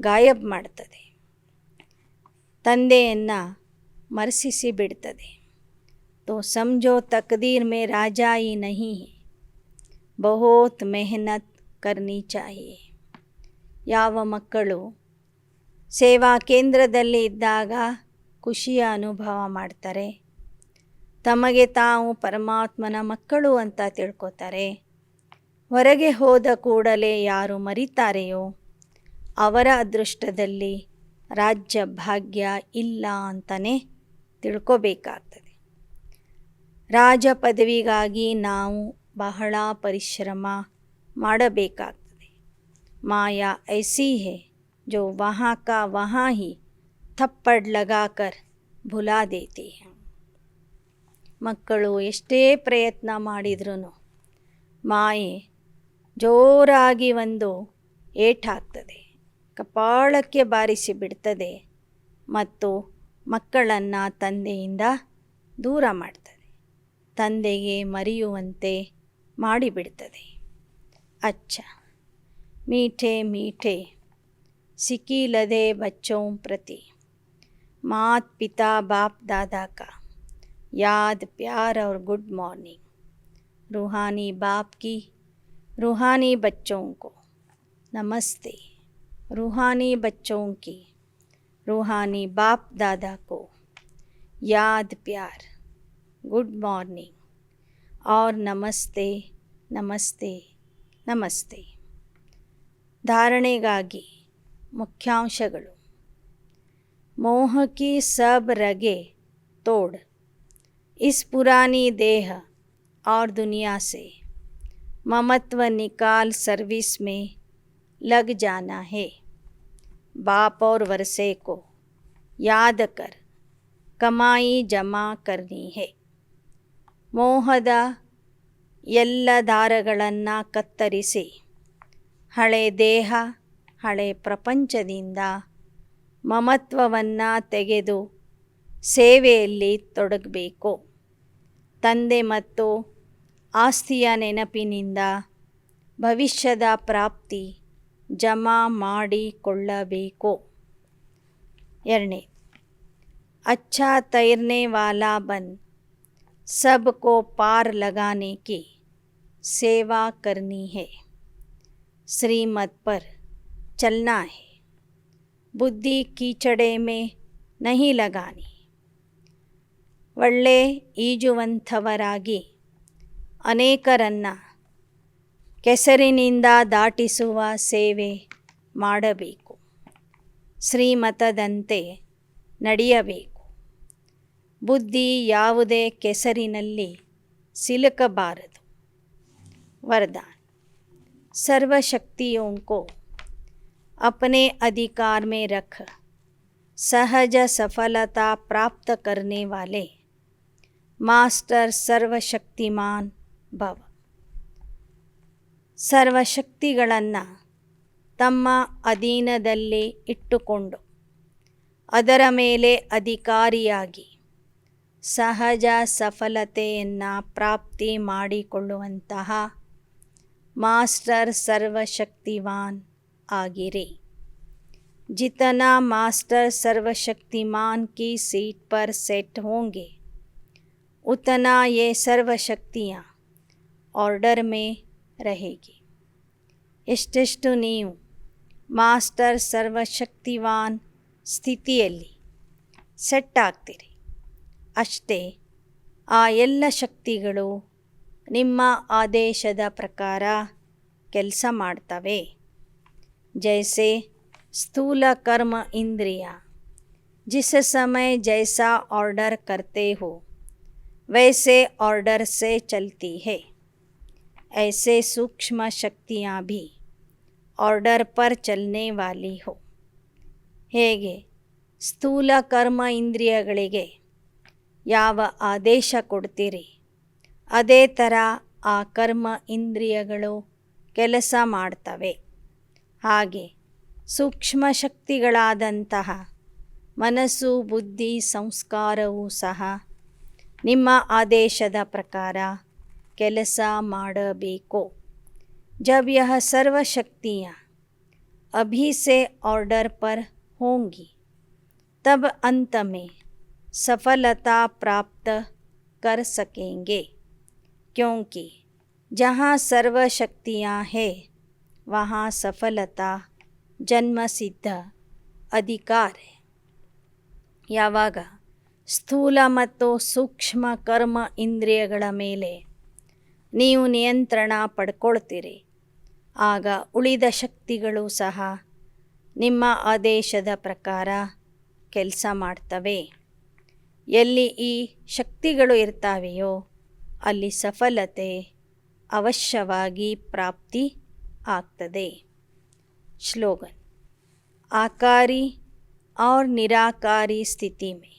ಗಾಯಬ್ ಮಾಡ್ತದೆ, ತಂದೆಯನ್ನು ಮರೆಸಿಸಿ ಬಿಡ್ತದೆ। तो समझो तकदीर में राजा ही नहीं है, बहुत मेहनत करनी चाहिए। ಯಾವ ಮಕ್ಕಳು ಸೇವಾ ಕೇಂದ್ರದಲ್ಲಿ ಇದ್ದಾಗ ಖುಷಿಯ ಅನುಭವ ಮಾಡ್ತಾರೆ, ತಮಗೆ ತಾವು ಪರಮಾತ್ಮನ ಮಕ್ಕಳು ಅಂತ ತಿಳ್ಕೊತಾರೆ, ಹೊರಗೆ ಹೋದ ಕೂಡಲೇ ಯಾರು ಮರಿತಾರೆಯೋ ಅವರ ಅದೃಷ್ಟದಲ್ಲಿ ರಾಜ್ಯ ಭಾಗ್ಯ ಇಲ್ಲ ಅಂತಲೇ ತಿಳ್ಕೊಬೇಕಾಗ್ತದೆ। ರಾಜ ಪದವಿಗಾಗಿ ನಾವು ಬಹಳ ಪರಿಶ್ರಮ ಮಾಡಬೇಕಾಗ್ತದೆ। ಮಾಯಾ ಐಸಿ ಹೇ ಜೋ ವहाँ का वहाँ ही थप्पड़ लगाकर भुला देती है। ಮಕ್ಕಳು ಎಷ್ಟೇ ಪ್ರಯತ್ನ ಮಾಡಿದ್ರೂ ಮಾಯೆ ಜೋರಾಗಿ ಒಂದು ಏಟಾಗ್ತದೆ, ಕಪಾಳಕ್ಕೆ ಬಾರಿಸಿ ಬಿಡ್ತದೆ ಮತ್ತು ಮಕ್ಕಳನ್ನು ತಂದೆಯಿಂದ ದೂರ ಮಾಡ್ತದೆ, ತಂದೆಗೆ ಮರೆಯುವಂತೆ ಮಾಡಿಬಿಡ್ತದೆ। ಅಚ್ಚ मीठे मीठे सिकीलदे बच्चों प्रति मात पिता बाप दादा का याद प्यार और गुड मॉर्निंग। रूहानी बाप की रूहानी बच्चों को नमस्ते, रूहानी बच्चों की रूहानी बाप दादा को याद प्यार गुड मॉर्निंग और नमस्ते नमस्ते नमस्ते। ಧಾರಣೆಗಾಗಿ ಮುಖ್ಯಾಂಶಗಳು। मोह की सब रगे तोड़ इस पुरानी देह और दुनिया से ममत्व निकाल सर्विस में लग जाना है। बाप और वर्षे को याद कर कमाई जमा करनी है। ಮೋಹದ ಎಲ್ಲ ದಾರಗಳನ್ನು ಕತ್ತರಿಸಿ ಹಳೆ ದೇಹ ಹಳೆ ಪ್ರಪಂಚದಿಂದ ಮಮತ್ವವನ್ನು ತೆಗೆದು ಸೇವೆಯಲ್ಲಿ ತೊಡಗಬೇಕು। ತಂದೆ ಮತ್ತು ಆಸ್ತಿಯ ನೆನಪಿನಿಂದ ಭವಿಷ್ಯದ ಪ್ರಾಪ್ತಿ ಜಮಾ ಮಾಡಿಕೊಳ್ಳಬೇಕು। ಎರಡನೇ, अच्छा तैरने वाला बन सबको पार लगाने की सेवा करनी है। श्रीमत पर चलना है, बुद्धि कीचड़े में नहीं लगानी। ಒಳ್ಳೆ ಈಜುವಂಥವರಾಗಿ ಅನೇಕರನ್ನು ಕೆಸರಿನಿಂದ ದಾಟಿಸುವ ಸೇವೆ ಮಾಡಬೇಕು, ಶ್ರೀಮತದಂತೆ ನಡೆಯಬೇಕು। ಬುದ್ಧಿ ಯಾವುದೇ ಕೆಸರಿನಲ್ಲಿ ಸಿಲುಕಬಾರದು। वरदान, सर्वशक्तियों को अपने अधिकार में रख सहज सफलता प्राप्त करने वाले मास्टर सर्वशक्तिमान भव। ಸರ್ವಶಕ್ತಿಗಳನ್ನು ತಮ್ಮ ಅಧೀನದಲ್ಲಿ ಇಟ್ಟುಕೊಂಡು ಅದರ ಮೇಲೆ ಅಧಿಕಾರಿಯಾಗಿ ಸಹಜ ಸಫಲತೆಯನ್ನು ಪ್ರಾಪ್ತಿ ಮಾಡಿಕೊಳ್ಳುವಂತಹ ಮಾಸ್ಟರ್ ಸರ್ವಶಕ್ತಿವಾನ್ ಆಗಿರಿ। जितना मास्टर सर्वशक्तिमान की सीट पर सेट होंगे उतना ये सर्वशक्तियाँ ऑर्डर में रहेगी। ಎಷ್ಟೆಷ್ಟು ನೀವು ಮಾಸ್ಟರ್ ಸರ್ವಶಕ್ತಿವಾನ್ ಸ್ಥಿತಿಯಲ್ಲಿ ಸೆಟ್ ಆಗ್ತೀರಿ, ಅಷ್ಟೇ ಆ ಎಲ್ಲ ಶಕ್ತಿಗಳು ನಿಮ್ಮ ಆದೇಶದ ಪ್ರಕಾರ ಕೆಲಸ ಮಾಡ್ತವೆ। ಜೈಸೆ स्थूल कर्म इंद्रियाँ जिस समय जैसा ऑर्डर करते हो वैसे ऑर्डर से चलती है। ऐसे सूक्ष्म शक्तियाँ भी ಆರ್ಡರ್ ಪರ್ ಚಲನೆ ವಾಲಿ ಹೋ. ಹೇಗೆ ಸ್ಥೂಲ ಕರ್ಮ ಇಂದ್ರಿಯಗಳಿಗೆ ಯಾವ ಆದೇಶ ಕೊಡ್ತೀರಿ, ಅದೇ ಥರ ಆ ಕರ್ಮ ಇಂದ್ರಿಯಗಳು ಕೆಲಸ ಮಾಡ್ತವೆ. ಹಾಗೆ ಸೂಕ್ಷ್ಮ ಶಕ್ತಿಗಳಾದಂತಹ ಮನಸ್ಸು, ಬುದ್ಧಿ, ಸಂಸ್ಕಾರವೂ ಸಹ ನಿಮ್ಮ ಆದೇಶದ ಪ್ರಕಾರ ಕೆಲಸ ಮಾಡಬೇಕು. जब यह सर्व शक्तियाँ अभी से ऑर्डर पर होंगी, तब अंत में सफलता प्राप्त कर सकेंगे. क्योंकि जहाँ सर्व शक्तियाँ हैं वहाँ सफलता जन्मसिद्ध अधिकार है. ಯಾವಾಗ ಸ್ಥೂಲ ಮತ್ತು ಸೂಕ್ಷ್ಮ ಕರ್ಮ ಇಂದ್ರಿಯಗಳ ಮೇಲೆ ನೀವು ನಿಯಂತ್ರಣ ಪಡ್ಕೊಳ್ತೀರಿ, ಆಗ ಉಳಿದ ಶಕ್ತಿಗಳು ಸಹ ನಿಮ್ಮ ಆದೇಶದ ಪ್ರಕಾರ ಕೆಲಸ ಮಾಡ್ತವೆ. ಎಲ್ಲಿ ಈ ಶಕ್ತಿಗಳು ಇರ್ತಾವೆಯೋ ಅಲ್ಲಿ ಸಫಲತೆ ಅವಶ್ಯವಾಗಿ ಪ್ರಾಪ್ತಿ ಆಗ್ತದೆ. श्लोगन. आकारी और निराकारी स्थिति में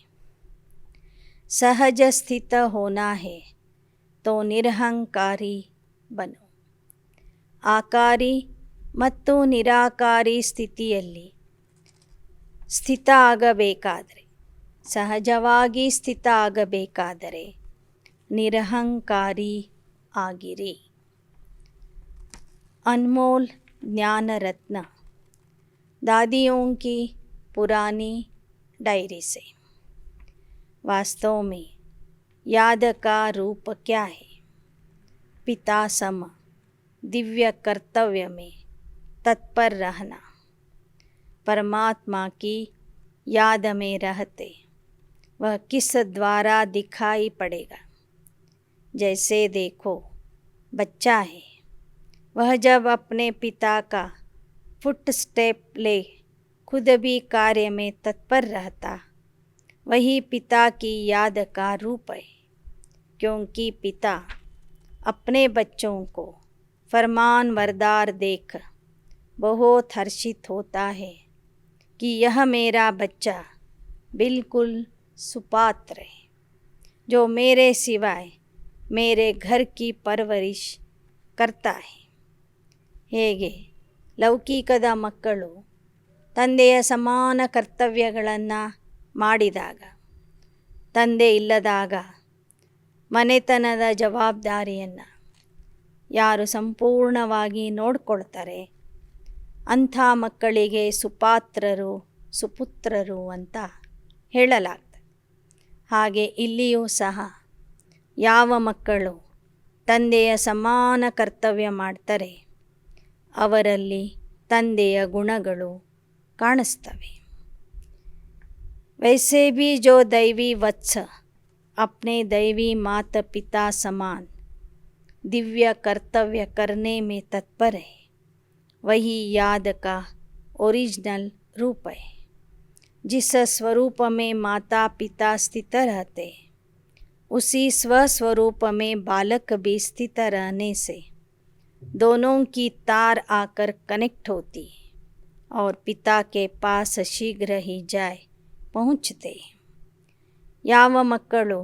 सहज स्थित होना है तो ನಿರಹಂಕಾರಿ ಬನು. ಆಕಾರಿ ಮತ್ತು ನಿರಾಕಾರಿ ಸ್ಥಿತಿಯಲ್ಲಿ ಸ್ಥಿತ ಆಗಬೇಕಾದರೆ, ಸಹಜವಾಗಿ ಸ್ಥಿತ ಆಗಬೇಕಾದರೆ ನಿರಹಂಕಾರಿ ಆಗಿರಿ. अनमोल ज्ञान रत्न दादियों की पुरानी डायरी से. वास्तव में याद का रूप क्या है? पिता सम दिव्य कर्तव्य में तत्पर रहना. परमात्मा की याद में रहते वह किस द्वारा दिखाई पड़ेगा? जैसे देखो बच्चा है, वह जब अपने पिता का फुट स्टेप ले खुद भी कार्य में तत्पर रहता, वही पिता की याद का रूप है. क्योंकि पिता अपने बच्चों को फरमान वरदार देख बहुत हर्षित होता है कि यह मेरा बच्चा बिल्कुल सुपात्र है, जो मेरे सिवाय मेरे घर की परवरिश करता है. ಹೇಗೆ ಲೌಕಿಕದ ಮಕ್ಕಳು ತಂದೆಯ ಸಮಾನ ಕರ್ತವ್ಯಗಳನ್ನು ಮಾಡಿದಾಗ, ತಂದೆ ಇಲ್ಲದಾಗ ಮನೆತನದ ಜವಾಬ್ದಾರಿಯನ್ನು ಯಾರು ಸಂಪೂರ್ಣವಾಗಿ ನೋಡ್ಕೊಳ್ತಾರೆ ಅಂಥ ಮಕ್ಕಳಿಗೆ ಸುಪಾತ್ರರು, ಸುಪುತ್ರರು ಅಂತ ಹೇಳಲಾಗ್ತದೆ. ಹಾಗೆ ಇಲ್ಲಿಯೂ ಸಹ ಯಾವ ಮಕ್ಕಳು ತಂದೆಯ ಸಮಾನ ಕರ್ತವ್ಯ ಮಾಡ್ತಾರೆ ಅವರಲ್ಲಿ ತಂದೆಯ ಗುಣಗಳು ಕಾಣಿಸ್ತವೆ. वैसे भी जो दैवी वत्स अपने दैवी माता पिता समान दिव्य कर्तव्य करने में तत्पर है, वही याद का ओरिजिनल रूप है. जिस स्वरूप में माता पिता स्थित रहते उसी स्वस्वरूप में बालक भी स्थित रहने से दोनों की तार आकर कनेक्ट होती और पिता के पास शीघ्र ही जाए ಪਹੁಂಚುತ್ತೆ. ಯಾವ ಮಕ್ಕಳು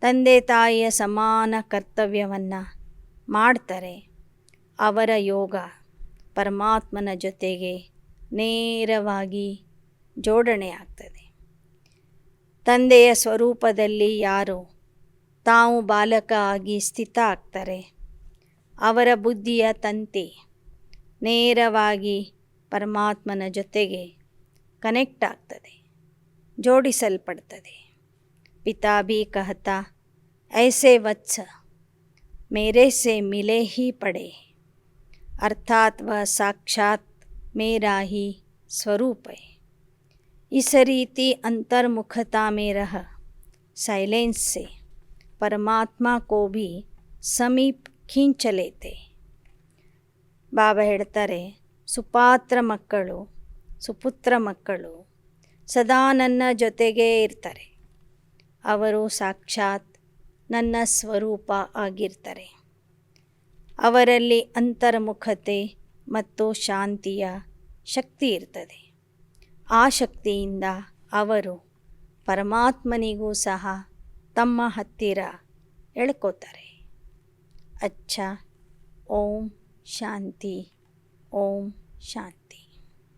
ತಂದೆ ತಾಯಿಯ ಸಮಾನ ಕರ್ತವ್ಯವನ್ನು ಮಾಡ್ತಾರೆ ಅವರ ಯೋಗ ಪರಮಾತ್ಮನ ಜೊತೆಗೆ ನೇರವಾಗಿ ಜೋಡಣೆ ಆಗ್ತದೆ. ತಂದೆಯ ಸ್ವರೂಪದಲ್ಲಿ ಯಾರು ತಾವು ಬಾಲಕ ಆಗಿ ಸ್ಥಿತ ಆಗ್ತಾರೆ ಅವರ ಬುದ್ಧಿಯ ತಂತಿ ನೇರವಾಗಿ ಪರಮಾತ್ಮನ ಜೊತೆಗೆ ಕನೆಕ್ಟ್ ಆಗ್ತದೆ, जोड़िसल्पड़तदे. पिता भी कहता ऐसे वत्स मेरे से मिले ही पड़े, अर्थात वह साक्षात मेरा ही स्वरूप है. इस रीति अंतर्मुखता में रह साइलेंस से परमात्मा को भी समीप खींच लेते. ಬಾಬಾ ಹೇಳ್ತಾರೆ, ಸುಪಾತ್ರ ಮಕ್ಕಳು, ಸುಪುತ್ರ ಮಕ್ಕಳು ಸದಾ ನನ್ನ ಜೊತೆಗೇ ಇರ್ತಾರೆ. ಅವರು ಸಾಕ್ಷಾತ್ ನನ್ನ ಸ್ವರೂಪ ಆಗಿರ್ತಾರೆ. ಅವರಲ್ಲಿ ಅಂತರ್ಮುಖತೆ ಮತ್ತು ಶಾಂತಿಯ ಶಕ್ತಿ ಇರ್ತದೆ. ಆ ಶಕ್ತಿಯಿಂದ ಅವರು ಪರಮಾತ್ಮನಿಗೂ ಸಹ ತಮ್ಮ ಹತ್ತಿರ ಎಳ್ಕೋತಾರೆ. ಅಚ್ಚ. ಓಂ ಶಾಂತಿ. ಓಂ ಶಾಂತಿ.